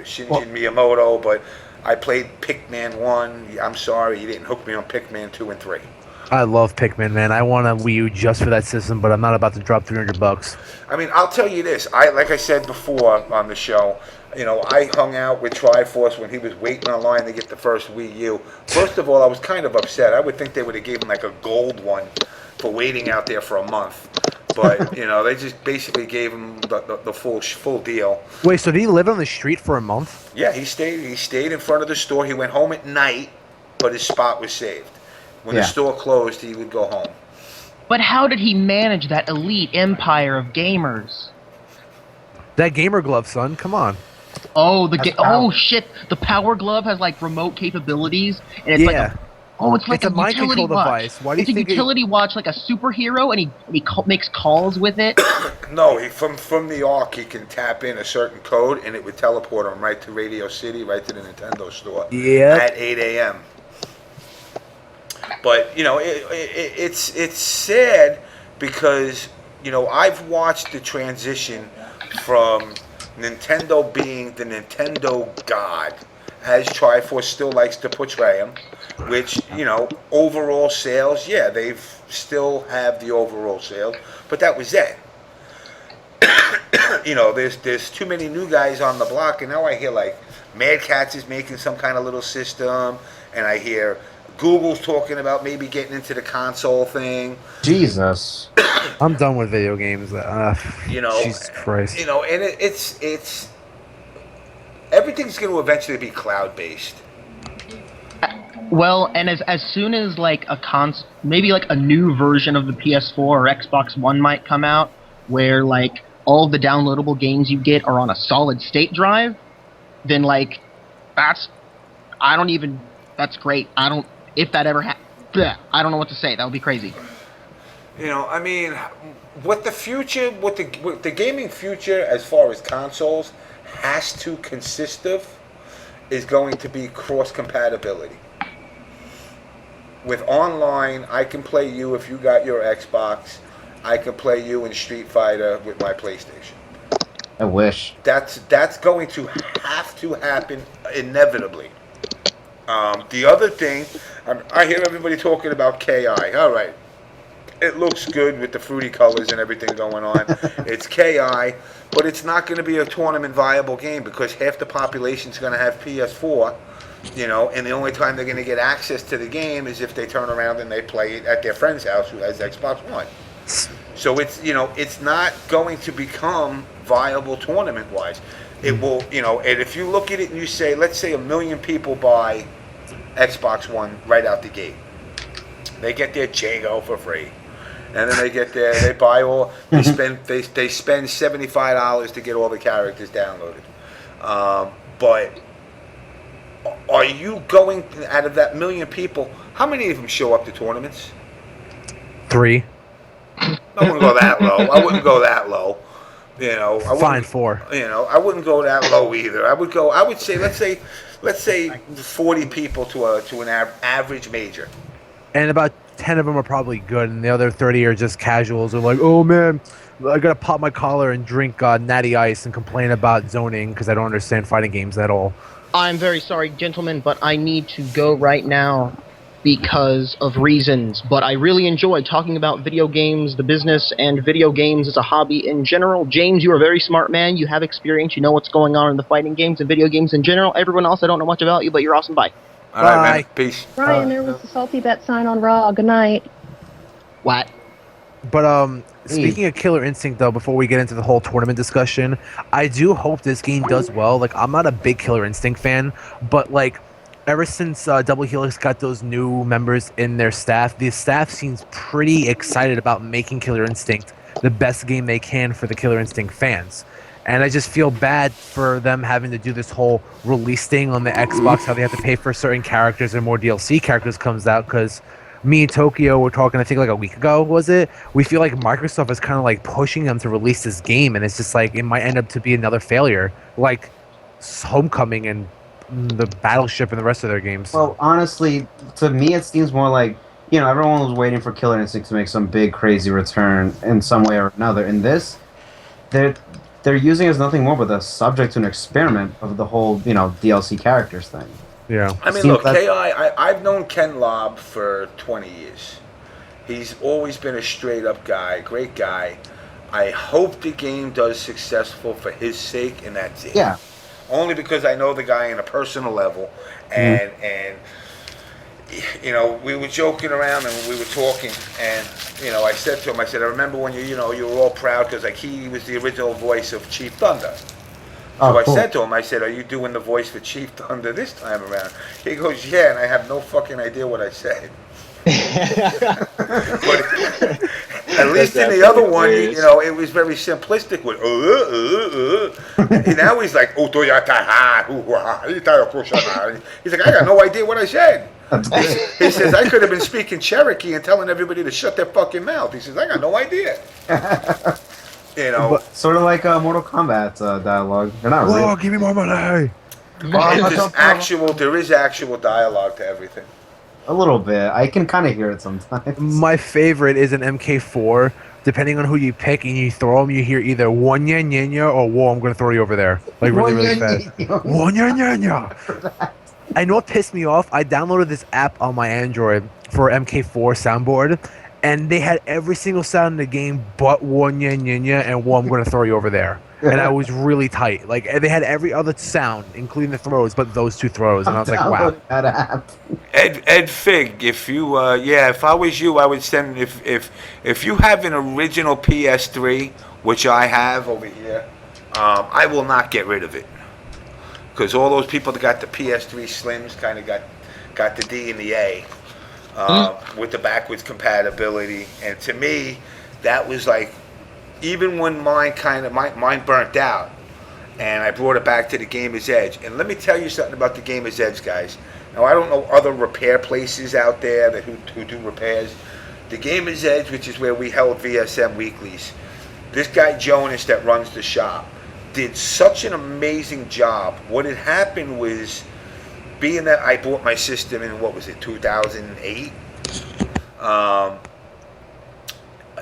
Speaker 1: Shinji Miyamoto, but I played Pikmin 1. I'm sorry you didn't hook me on Pikmin 2 and 3.
Speaker 5: I love Pikmin, man. I want a Wii U just for that system, but I'm not about to drop $300.
Speaker 1: I mean, I'll tell you this. Like I said before on the show, you know, I hung out with Triforce when he was waiting online to get the first Wii U. First of all, I was kind of upset. I would think they would have given like a gold one for waiting out there for a month. But, you know, they just basically gave him the full deal.
Speaker 5: Wait, so did he live on the street for a month?
Speaker 1: Yeah, he stayed in front of the store. He went home at night, but his spot was saved. When the store closed, he would go home.
Speaker 8: But how did he manage that elite empire of gamers?
Speaker 5: That gamer glove, son. Come on.
Speaker 8: Oh, oh shit! The Power Glove has like remote capabilities, and it's like it's
Speaker 5: a
Speaker 8: a
Speaker 5: mind
Speaker 8: utility
Speaker 5: control
Speaker 8: watch.
Speaker 5: device. Why do you
Speaker 8: It's a
Speaker 5: think
Speaker 8: utility watch, like a superhero, and he makes calls with it.
Speaker 1: No, from the Arc, he can tap in a certain code, and it would teleport him right to Radio City, right to the Nintendo store. At 8 a.m. But, you know, it's sad because, you know, I've watched the transition from Nintendo being the Nintendo god, as Triforce still likes to portray him, which, you know, overall sales, yeah, they've still have the overall sales, but that was then. You know, there's too many new guys on the block, and now I hear, like, Mad Catz is making some kind of little system, and I hear Google's talking about maybe getting into the console thing.
Speaker 7: Jesus.
Speaker 5: I'm done with video games.
Speaker 1: You know,
Speaker 5: Jesus Christ.
Speaker 1: You know, and it's everything's going to eventually be cloud based.
Speaker 8: Well, and as soon as like maybe like a new version of the PS4 or Xbox One might come out, where like all the downloadable games you get are on a solid state drive, then like that's great. If that ever happens, I don't know what to say. That would be crazy.
Speaker 1: You know, I mean, what the gaming future as far as consoles has to consist of is going to be cross compatibility. With online, I can play you if you got your Xbox. I can play you in Street Fighter with my PlayStation.
Speaker 7: I wish.
Speaker 1: That's going to have to happen inevitably. The other thing, I hear everybody talking about KI. All right, it looks good with the fruity colors and everything going on. It's KI, but it's not going to be a tournament viable game because half the population's going to have PS4, you know, and the only time they're going to get access to the game is if they turn around and they play it at their friend's house who has Xbox One. So it's, you know, it's not going to become viable tournament-wise. It will, you know, and if you look at it and you say, let's say 1 million people buy Xbox One right out the gate. They get their Jago for free. And then they get there, they buy all, they spend $75 to get all the characters downloaded. But are you going, out of that 1 million people, how many of them show up to tournaments?
Speaker 5: 3.
Speaker 1: I wouldn't go that low. You know,
Speaker 5: Fine, 4.
Speaker 1: You know, I wouldn't go that low either. I would say, let's say 40 people to an average major.
Speaker 5: And about 10 of them are probably good, and the other 30 are just casuals. They're like, oh man, I gotta pop my collar and drink natty ice and complain about zoning because I don't understand fighting games at all.
Speaker 8: I'm very sorry, gentlemen, but I need to go right now because of reasons. But I really enjoy talking about video games, the business, and video games as a hobby in general. James, you are a very smart man. You have experience. You know what's going on in the fighting games and video games in general. Everyone else, I don't know much about you, but you're awesome. Bye.
Speaker 1: All right, man. Peace.
Speaker 3: Ryan, there was a salty bet sign on Raw. Good night.
Speaker 8: What?
Speaker 5: But speaking of Killer Instinct, though, before we get into the whole tournament discussion, I do hope this game does well. Like, I'm not a big Killer Instinct fan, but like, ever since Double Helix got those new members in their staff, the staff seems pretty excited about making Killer Instinct the best game they can for the Killer Instinct fans. And I just feel bad for them having to do this whole release thing on the Xbox, how they have to pay for certain characters and more DLC characters comes out, because me and Tokyo were talking, I think like a week ago, was it? We feel like Microsoft is kind of like pushing them to release this game, and it's just like it might end up to be another failure, like Homecoming and the Battleship and the rest of their games.
Speaker 7: Well, honestly, to me, it seems more like, everyone was waiting for Killer Instinct to make some big, crazy return in some way or another. In this, they're using it as nothing more but a subject to an experiment of the whole, DLC characters thing.
Speaker 5: Yeah.
Speaker 1: I mean, look, I've known Ken Lobb for 20 years. He's always been a straight-up guy, great guy. I hope the game does successful for his sake, and that's it.
Speaker 7: Yeah.
Speaker 1: Only because I know the guy on a personal level, and we were joking around and we were talking, and I said to him, I remember when you were all proud because like he was the original voice of Chief Thunder. So I said to him, are you doing the voice for Chief Thunder this time around? He goes, yeah, and I have no fucking idea what I said. But at least in the other one, it was very simplistic with and now he's like, he's like, I got no idea what I said. He says, I could have been speaking Cherokee and telling everybody to shut their fucking mouth. He says, I got no idea.
Speaker 7: But sort of like Mortal Kombat dialogue. They're not real.
Speaker 5: Give me more money.
Speaker 1: There is actual dialogue to everything.
Speaker 7: A little bit. I can kind of hear it sometimes.
Speaker 5: My favorite is an MK4. Depending on who you pick and you throw them, you hear either "Wonya Nyanya" or "Whoa, I'm going to throw you over there." Like really, really fast. Wonya Nyanya. I know it pissed me off. I downloaded this app on my Android for MK4 soundboard, and they had every single sound in the game but "Wonya Nyanya" and "Whoa, I'm going to throw you over there." And I was really tight. Like they had every other sound, including the throws, but those two throws, and I was like, "Wow."
Speaker 7: That app.
Speaker 1: Ed Fig, if you if I was you, I would send if you have an original PS3, which I have over here, I will not get rid of it, because all those people that got the PS3 Slims kind of got the D and the A with the backwards compatibility, and to me, that was like. Even when mine burnt out, and I brought it back to the Gamer's Edge. And let me tell you something about the Gamer's Edge, guys. Now, I don't know other repair places out there who do repairs. The Gamer's Edge, which is where we held VSM weeklies, this guy Jonas that runs the shop did such an amazing job. What had happened was, being that I bought my system in, 2008?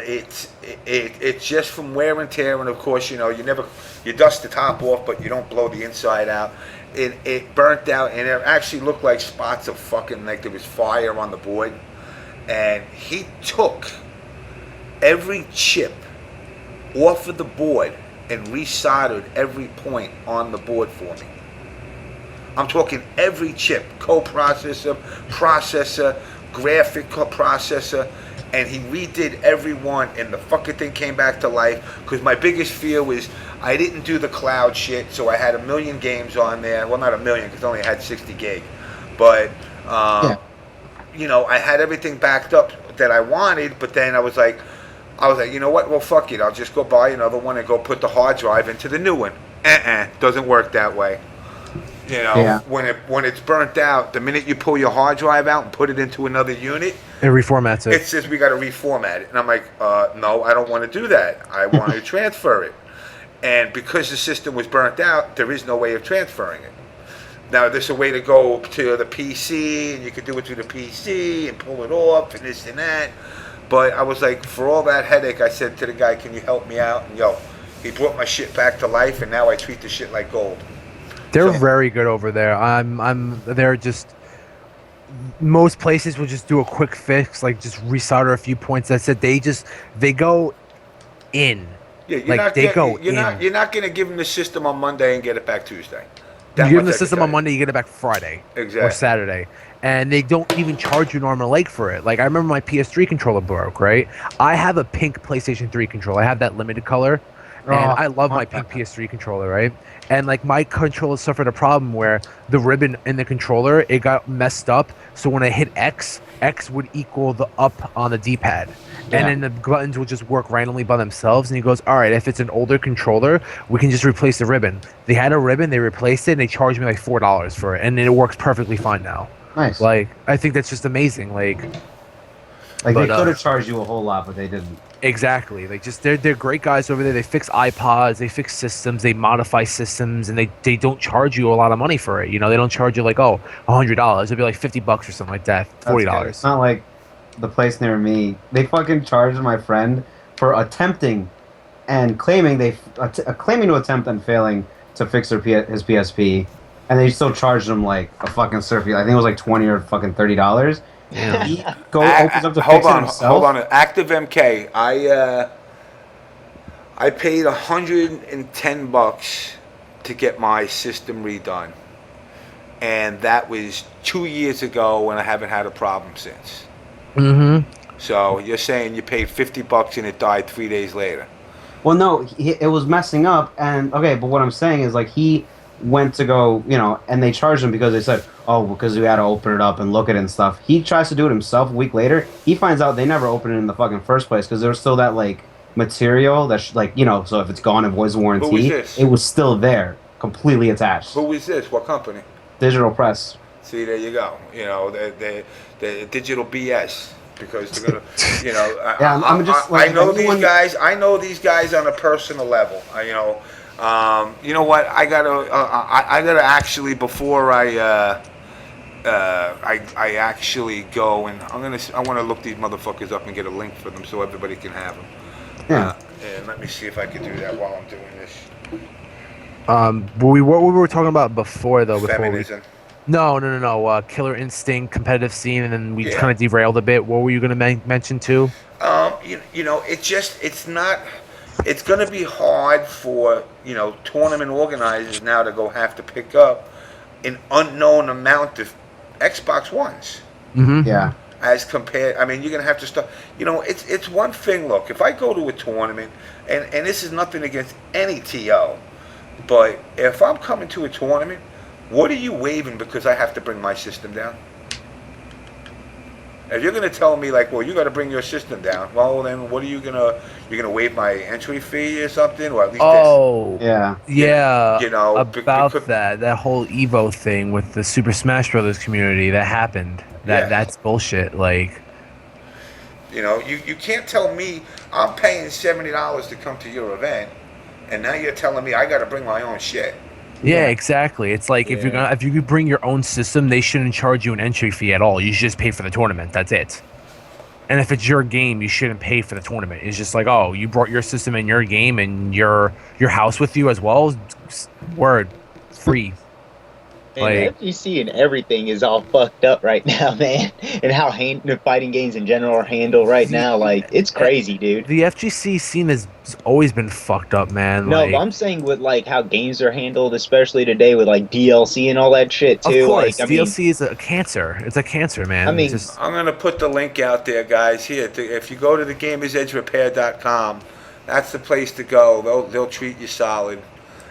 Speaker 1: It's just from wear and tear, and of course, you dust the top off, but you don't blow the inside out. It burnt out, and it actually looked like spots of fucking, like there was fire on the board. And he took every chip off of the board and resoldered every point on the board for me. I'm talking every chip, coprocessor, processor, graphic processor. And he redid every one, and the fucking thing came back to life. Because my biggest fear was I didn't do the cloud shit, so I had 1 million games on there. Well, not 1 million, because I only had 60 gig. But, I had everything backed up that I wanted. But then I was like, you know what? Well, fuck it. I'll just go buy another one and go put the hard drive into the new one. Doesn't work that way. When it's burnt out, the minute you pull your hard drive out and put it into another unit,
Speaker 5: it reformats it.
Speaker 1: It says we got to reformat it, and I'm like, no, I don't want to do that. I want to transfer it, and because the system was burnt out, there is no way of transferring it. Now there's a way to go to the PC, and you can do it through the PC and pull it off and this and that. But I was like, for all that headache, I said to the guy, "Can you help me out?" And he brought my shit back to life, and now I treat the shit like gold.
Speaker 5: They're very good over there. They're just, most places will just do a quick fix, like just resolder a few points. That's it. They go in.
Speaker 1: Yeah, you're not going to give them the system on Monday and get it back Tuesday.
Speaker 5: You give them the system on Monday, you get it back Friday.
Speaker 1: Exactly.
Speaker 5: Or Saturday. And they don't even charge you normal leg for it. Like, I remember my PS3 controller broke, right? I have a pink PlayStation 3 controller. I have that limited color. And I love my pink PS3 controller, right? And like my controller suffered a problem where the ribbon in the controller, it got messed up. So when I hit X, X would equal the up on the D-pad. And then the buttons would just work randomly by themselves. And he goes, all right, if it's an older controller, we can just replace the ribbon. They had a ribbon, they replaced it, and they charged me like $4 for it. And it works perfectly fine now.
Speaker 7: Nice.
Speaker 5: Like, I think that's just amazing. Like
Speaker 7: they could have charged you a whole lot, but they didn't.
Speaker 5: Exactly. Like, just they're great guys over there. They fix iPods, they fix systems, they modify systems, and they don't charge you a lot of money for it. You know, they don't charge you like, oh, $100. It'd be like $50 or something like that. $40.
Speaker 7: It's not like the place near me. They fucking charged my friend for attempting and claiming claiming to attempt and failing to fix his PSP, and they still charged him like a fucking surfy. I think it was like $20 or fucking $30.
Speaker 5: Yeah.
Speaker 7: He opens up to fix it himself.
Speaker 1: Hold on. Active MK. I paid $110 to get my system redone, and that was 2 years ago, and I haven't had a problem since.
Speaker 5: Mm-hmm.
Speaker 1: So you're saying you paid $50 and it died 3 days later?
Speaker 7: Well, no, it was messing up, and okay, but what I'm saying is like he went to go, and they charged him because they said, oh, because we had to open it up and look at it and stuff. He tries to do it himself a week later. He finds out they never opened it in the fucking first place because there was still that like material that's so if it's gone and voids warranty,
Speaker 1: Who was this?
Speaker 7: it was still there, completely attached.
Speaker 1: Who is this? What company?
Speaker 7: Digital Press.
Speaker 1: See, there you go. The digital BS. Because they're gonna, I know these guys. I know these guys on a personal level. You know what? I gotta actually before I actually go and I want to look these motherfuckers up and get a link for them so everybody can have them.
Speaker 7: Yeah.
Speaker 1: And let me see if I can do that while I'm doing this.
Speaker 5: What we were talking about before though.
Speaker 1: Feminism.
Speaker 5: No. Killer Instinct, competitive scene, and then we kind of derailed a bit. What were you going to mention too?
Speaker 1: It's going to be hard for tournament organizers now to have to pick up an unknown amount of Xbox Ones.
Speaker 5: Mm-hmm.
Speaker 7: Yeah.
Speaker 1: As compared, you're going to have to start. It's one thing. Look, if I go to a tournament, and this is nothing against any TO, but if I'm coming to a tournament. What are you waiving because I have to bring my system down? If you're going to tell me like, well, you got to bring your system down, well, then what are you you're gonna waive my entry fee or something, or at least
Speaker 7: yeah,
Speaker 5: about that whole Evo thing with the Super Smash Brothers community that happened. That's bullshit. Like,
Speaker 1: you can't tell me I'm paying $70 to come to your event, and now you're telling me I got to bring my own shit.
Speaker 5: Yeah, exactly. It's like if you could bring your own system, they shouldn't charge you an entry fee at all. You should just pay for the tournament. That's it. And if it's your game, you shouldn't pay for the tournament. It's just like, oh, you brought your system in your game and your house with you as well. Word, free.
Speaker 6: And the FGC and everything is all fucked up right now, man. And how fighting games in general are handled right now, like, it's crazy, dude.
Speaker 5: The FGC scene has always been fucked up, man.
Speaker 6: No, but I'm saying with, like, how games are handled, especially today with, like, DLC and all that shit, too.
Speaker 5: Of course,
Speaker 6: like,
Speaker 5: DLC is a cancer. It's a cancer, man.
Speaker 6: I'm
Speaker 1: going to put the link out there, guys. Here, if you go to the GamersEdgeRepair.com, that's the place to go. They'll treat you solid.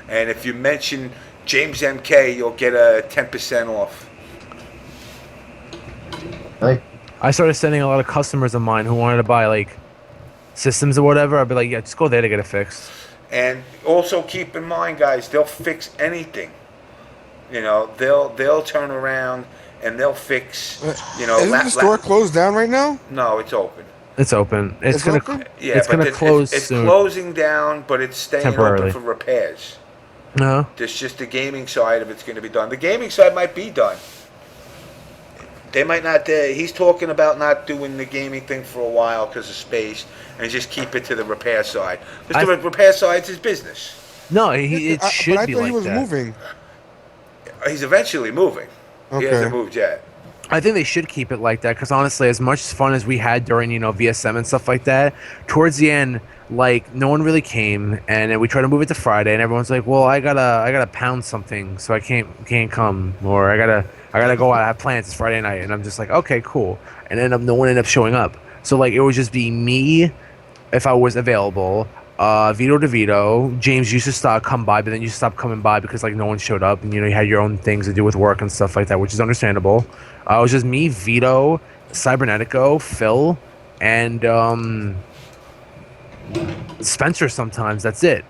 Speaker 1: And if you mention JamessMK, you'll get a 10% off.
Speaker 7: Really?
Speaker 5: I started sending a lot of customers of mine who wanted to buy like systems or whatever. I'd be like, yeah, just go there to get it fixed.
Speaker 1: And also keep in mind, guys, they'll fix anything. They'll turn around and they'll fix.
Speaker 2: Isn't the store closed down right now?
Speaker 1: No, it's open.
Speaker 5: It's open. It's gonna.
Speaker 2: Open?
Speaker 1: Yeah,
Speaker 5: it's gonna close
Speaker 1: It's
Speaker 5: soon.
Speaker 1: closing down, but it's staying open for repairs.
Speaker 5: No.
Speaker 1: There's just the gaming side of it's going to be done. The gaming side might be done. They might not. He's talking about not doing the gaming thing for a while because of space, and just keep it to the repair side. Because the repair side's his business.
Speaker 5: No, it should be like that.
Speaker 2: I thought he was moving.
Speaker 1: He's eventually moving.
Speaker 2: Okay.
Speaker 1: He hasn't moved yet.
Speaker 5: I think they should keep it like that because honestly, as much fun as we had during VSM and stuff like that, towards the end, like no one really came, and then we tried to move it to Friday, and everyone's like, "Well, I gotta pound something, so I can't come," or I gotta go out. I have plans. It's Friday night, and I'm just like, "Okay, cool," and no one ended up showing up. So like it would just be me, if I was available, Vito DeVito. James used to come by, but then you stopped coming by because like no one showed up, and you know you had your own things to do with work and stuff like that, which is understandable. It was just me, Vito, Cybernetico, Phil, and Spencer. Sometimes that's it.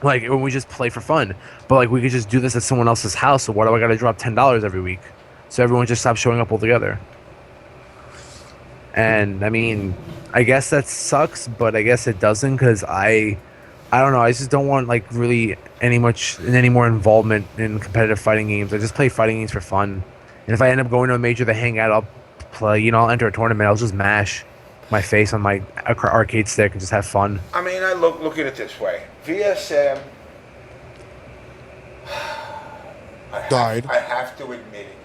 Speaker 5: Like when we just play for fun, but like we could just do this at someone else's house. So why do I gotta drop $10 every week? So everyone just stopped showing up altogether. And I mean, I guess that sucks, but I guess it doesn't because I don't know. I just don't want like really any more involvement in competitive fighting games. I just play fighting games for fun. And if I end up going to a major to hang out, I'll play. You know, I'll enter a tournament. I'll just mash my face on my arcade stick and just have fun.
Speaker 1: I mean, I look at it this way. VSM
Speaker 2: Died.
Speaker 1: I have to admit it.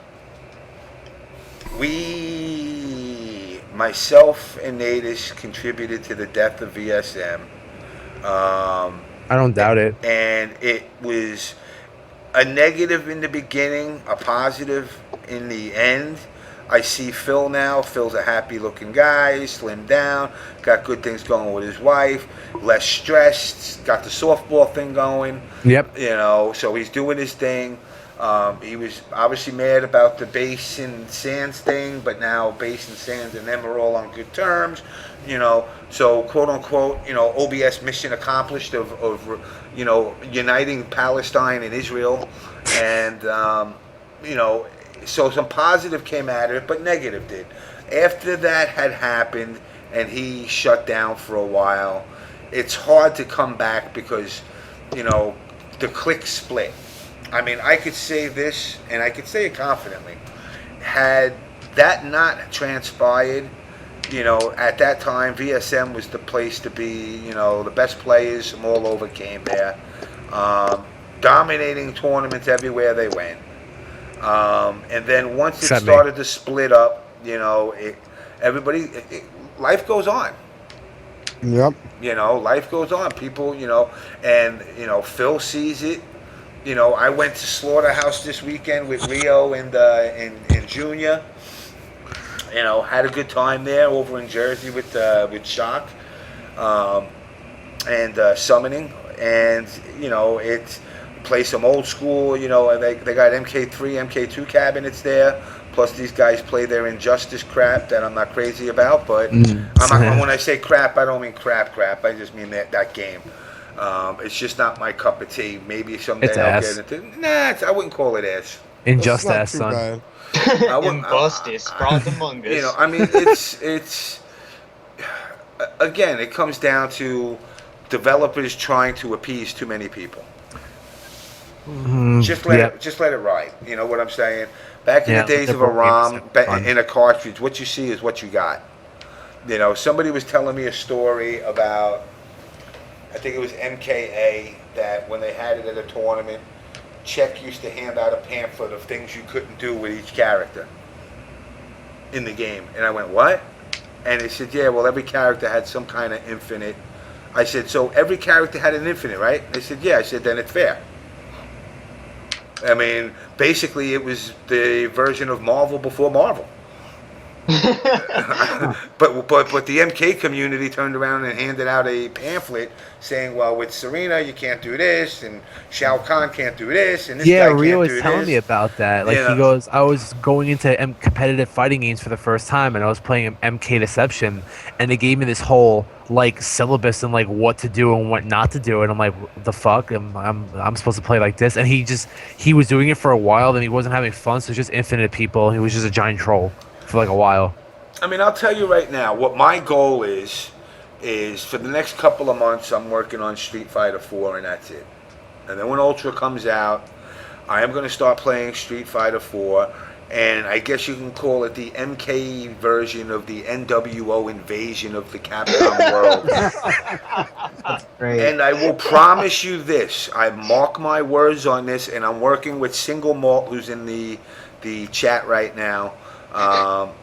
Speaker 1: Myself and Natus contributed to the death of VSM.
Speaker 5: I don't doubt it.
Speaker 1: And it was a negative in the beginning, a positive in the end. I see Phil now. Phil's a happy-looking guy, slimmed down, got good things going with his wife, less stressed, got the softball thing going.
Speaker 5: Yep.
Speaker 1: You know, so he's doing his thing. He was obviously mad about the Base and Sands thing, but now Base and Sands and them are all on good terms. You know, so quote-unquote, you know, OBS mission accomplished of you know, uniting Palestine and Israel. And, you know, so some positive came out of it, but negative did. After that had happened and he shut down for a while, it's hard to come back because, you know, the clique split. I mean, I could say this, and I could say it confidently. Had that not transpired, you know, at that time, VSM was the place to be. You know, the best players from all over came there. Dominating tournaments everywhere they went. And then once it started to split up, you know, life goes on.
Speaker 2: Yep.
Speaker 1: You know, life goes on. People, you know, and, you know, Phil sees it. You know, I went to Slaughterhouse this weekend with Rio and Junior. You know, had a good time there over in Jersey with Shock and Summoning. And, you know, it's play some old school, you know, they got MK3, MK2 cabinets there. Plus these guys play their Injustice crap that I'm not crazy about. But when I say crap, I don't mean crap. I just mean that game. It's just not my cup of tea. Maybe someday I'll get into. Nah, I wouldn't call it ass.
Speaker 5: Injustice, son.
Speaker 6: Injustice, brought among us.
Speaker 1: You know, I mean, it's again, it comes down to developers trying to appease too many people. Just let it ride. You know what I'm saying? Back in the days of a ROM in a cartridge, what you see is what you got. You know, somebody was telling me a story about, I think it was MKA, that when they had it at a tournament, Czech used to hand out a pamphlet of things you couldn't do with each character in the game. And I went, what? And they said, yeah, well, every character had some kind of infinite. I said, so every character had an infinite, right? They said, yeah. I said, then it's fair. I mean, basically, it was the version of Marvel before Marvel. but the MK community turned around and handed out a pamphlet saying, well, with Serena you can't do this, and Shao Kahn can't do this, and this guy can't do this.
Speaker 5: Rio was telling me about that. Like, he goes, I was going into competitive fighting games for the first time, and I was playing MK Deception, and they gave me this whole like syllabus and like what to do and what not to do, and I'm like, what the fuck? I'm supposed to play like this? And he was doing it for a while, then he wasn't having fun, so it's just infinite people. He was just a giant troll for like a while.
Speaker 1: I mean, I'll tell you right now, what my goal is for the next couple of months, I'm working on Street Fighter 4, and that's it. And then when Ultra comes out, I am going to start playing Street Fighter 4, and I guess you can call it the MK version of the NWO invasion of the Capcom world.
Speaker 7: That's great.
Speaker 1: And I will promise you this, I mark my words on this, and I'm working with Single Malt, who's in the chat right now. I'm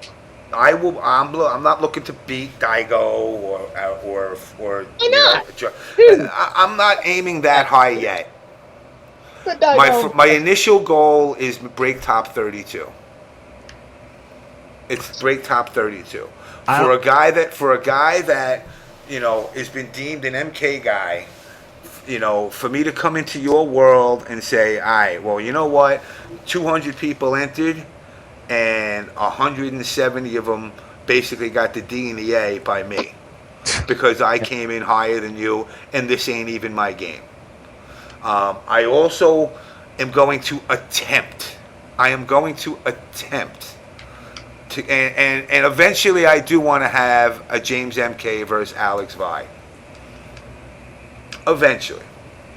Speaker 1: not looking to beat Daigo or
Speaker 8: Why not?
Speaker 1: I'm not aiming that high yet. My initial goal is break top 32. It's break top 32 for a guy that has been deemed an MK guy, for me to come into your world and say, all right, well, you know what? 200 people entered, and 170 of them basically got the D and the A by me because I came in higher than you, and this ain't even my game. I also am going to attempt. And eventually I do want to have a JamessMK versus Alex Vi. Eventually.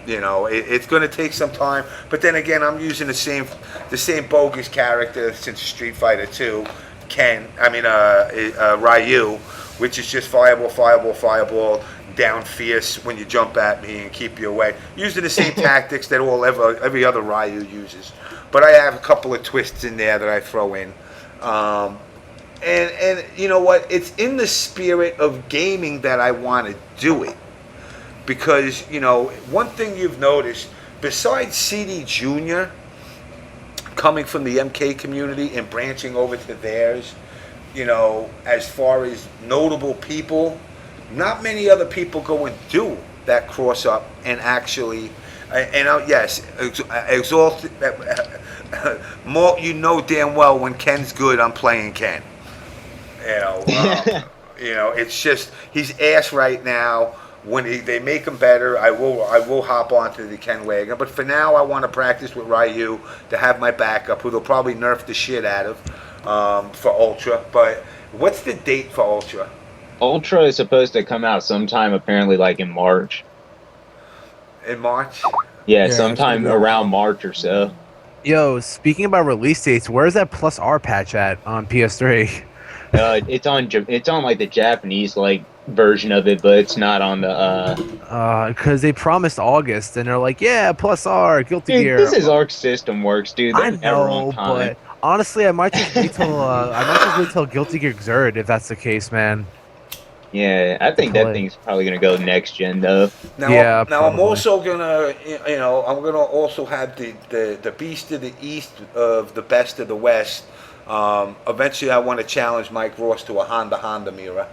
Speaker 1: It's going to take some time, but then again, I'm using the same bogus character since Street Fighter 2, Ryu, which is just fireball, down fierce when you jump at me and keep you away. Using the same tactics that every other Ryu uses, but I have a couple of twists in there that I throw in. And you know what? It's in the spirit of gaming that I want to do it. Because, one thing you've noticed, besides CD Jr. coming from the MK community and branching over to theirs, as far as notable people, not many other people go and do that cross up and actually, exalt, more, damn well when Ken's good, I'm playing Ken. It's just, he's ass right now. When they make him better, I will hop onto the Ken wagon. But for now, I want to practice with Ryu to have my backup, who they'll probably nerf the shit out of for Ultra. But what's the date for Ultra?
Speaker 6: Ultra is supposed to come out sometime, apparently, like in March.
Speaker 1: In March?
Speaker 6: Yeah, sometime around March or so.
Speaker 5: Yo, speaking about release dates, where's that Plus R patch at on PS3?
Speaker 6: It's on like the Japanese version of it, but it's not on the
Speaker 5: because they promised August and they're like, yeah, Plus R, Guilty Gear.
Speaker 6: This is Arc System Works, dude. They're never on time.
Speaker 5: But honestly, I might just wait till Guilty Gear Xrd if that's the case, man.
Speaker 6: Yeah, I think that thing's probably gonna go next gen though.
Speaker 1: Now I'm also gonna, I'm gonna also have the Beast of the East of the Best of the West. Eventually, I want to challenge Mike Ross to a Honda mirror.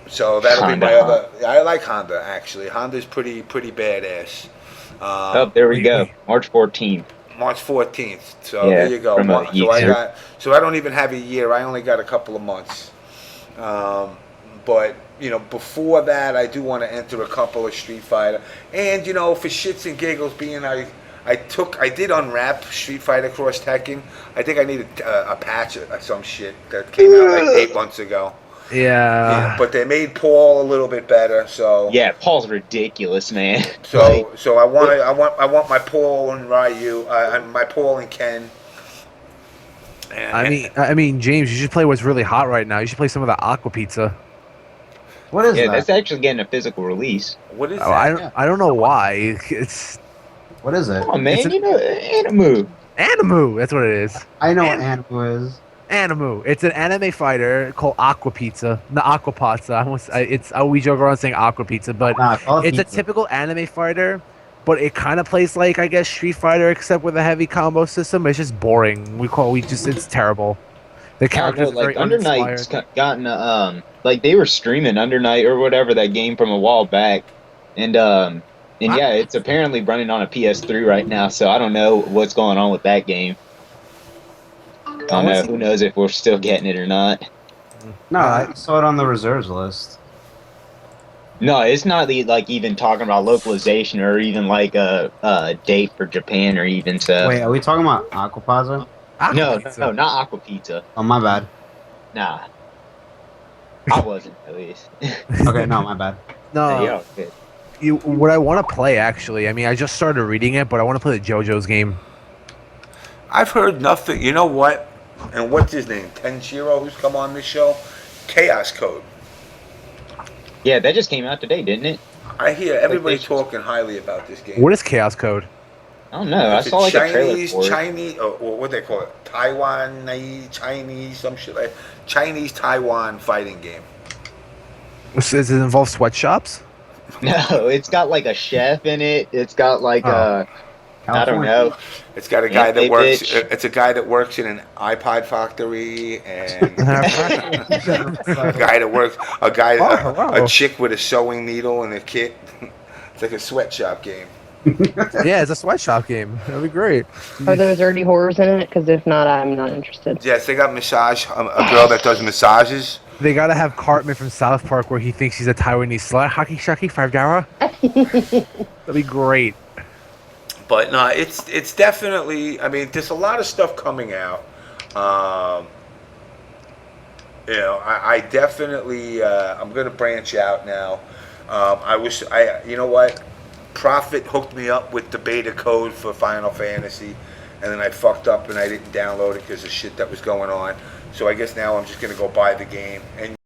Speaker 1: So that'll be my other. I like Honda actually. Honda's pretty badass.
Speaker 6: There we go. March 14th.
Speaker 1: March 14th. So there you go. So I don't even have a year. I only got a couple of months. But before that, I do want to enter a couple of Street Fighter. And for shits and giggles, being I did unwrap Street Fighter Cross Tekken. I think I needed a patch of some shit that came out like 8 months ago.
Speaker 5: Yeah.
Speaker 1: But they made Paul a little bit better. So
Speaker 6: yeah, Paul's ridiculous, man.
Speaker 1: So I want my Paul and Ryu, my Paul and Ken.
Speaker 5: I mean, James, you should play what's really hot right now. You should play some of the Aqua Pizza.
Speaker 7: What is that?
Speaker 6: Yeah, that's actually getting a physical release.
Speaker 1: What is that?
Speaker 5: I don't know why. It's.
Speaker 7: What is it?
Speaker 6: Come on, man. Animu.
Speaker 5: Animu. That's what it is.
Speaker 7: I know what Animu is.
Speaker 5: Animu. It's an anime fighter called Aqua Pizza. The Aqua Pizza. We joke around saying Aqua Pizza, but it's a typical anime fighter. But it kind of plays like, I guess, Street Fighter, except with a heavy combo system. It's just boring. It's terrible. The characters
Speaker 6: like Under Night's gotten they were streaming Under Night or whatever, that game from a while back, and yeah, it's apparently running on a PS3 right now. So I don't know what's going on with that game. I don't know. Who knows if we're still getting it or not?
Speaker 7: No, I saw it on the reserves list.
Speaker 6: No, it's not even talking about localization or even a date for Japan or even so.
Speaker 7: Wait, are we talking about Aqua Pizza?
Speaker 6: No, not Aqua Pizza.
Speaker 7: Oh, my bad.
Speaker 6: Nah, I wasn't at least.
Speaker 7: Okay, no, my bad.
Speaker 5: No,
Speaker 6: yeah, good.
Speaker 5: What I want to play actually. I mean, I just started reading it, but I want to play the JoJo's game.
Speaker 1: I've heard nothing. You know what? And what's his name? Tenshiro, who's come on this show? Chaos Code.
Speaker 6: Yeah, that just came out today, didn't it?
Speaker 1: I hear everybody talking highly about this game.
Speaker 5: What is Chaos Code?
Speaker 6: I don't know. I saw a trailer for it.
Speaker 1: Chinese, or what they call it? Taiwan, Chinese, some shit like Chinese Taiwan fighting game.
Speaker 5: Does it involve sweatshops?
Speaker 6: No, it's got a chef in it. It's got
Speaker 7: I
Speaker 6: I don't know.
Speaker 1: It's got a guy that
Speaker 6: Hey,
Speaker 1: works.
Speaker 6: bitch.
Speaker 1: It's a guy that works in an iPod factory, and a guy that works. A chick with a sewing needle and a kit. It's like a sweatshop game.
Speaker 5: Yeah, it's a sweatshop game. That'd be great.
Speaker 3: Are there dirty horrors in it? Because if not, I'm not interested.
Speaker 1: Yes, they got massage. A girl that does massages.
Speaker 5: They gotta have Cartman from South Park where he thinks he's a Taiwanese slut. Hockey Shucky 5 Dara. That'd be great.
Speaker 1: But no, it's definitely. I mean, there's a lot of stuff coming out. You know, I definitely. I'm gonna branch out now. You know what? Prophet hooked me up with the beta code for Final Fantasy, and then I fucked up and I didn't download it because of shit that was going on. So I guess now I'm just gonna go buy the game and.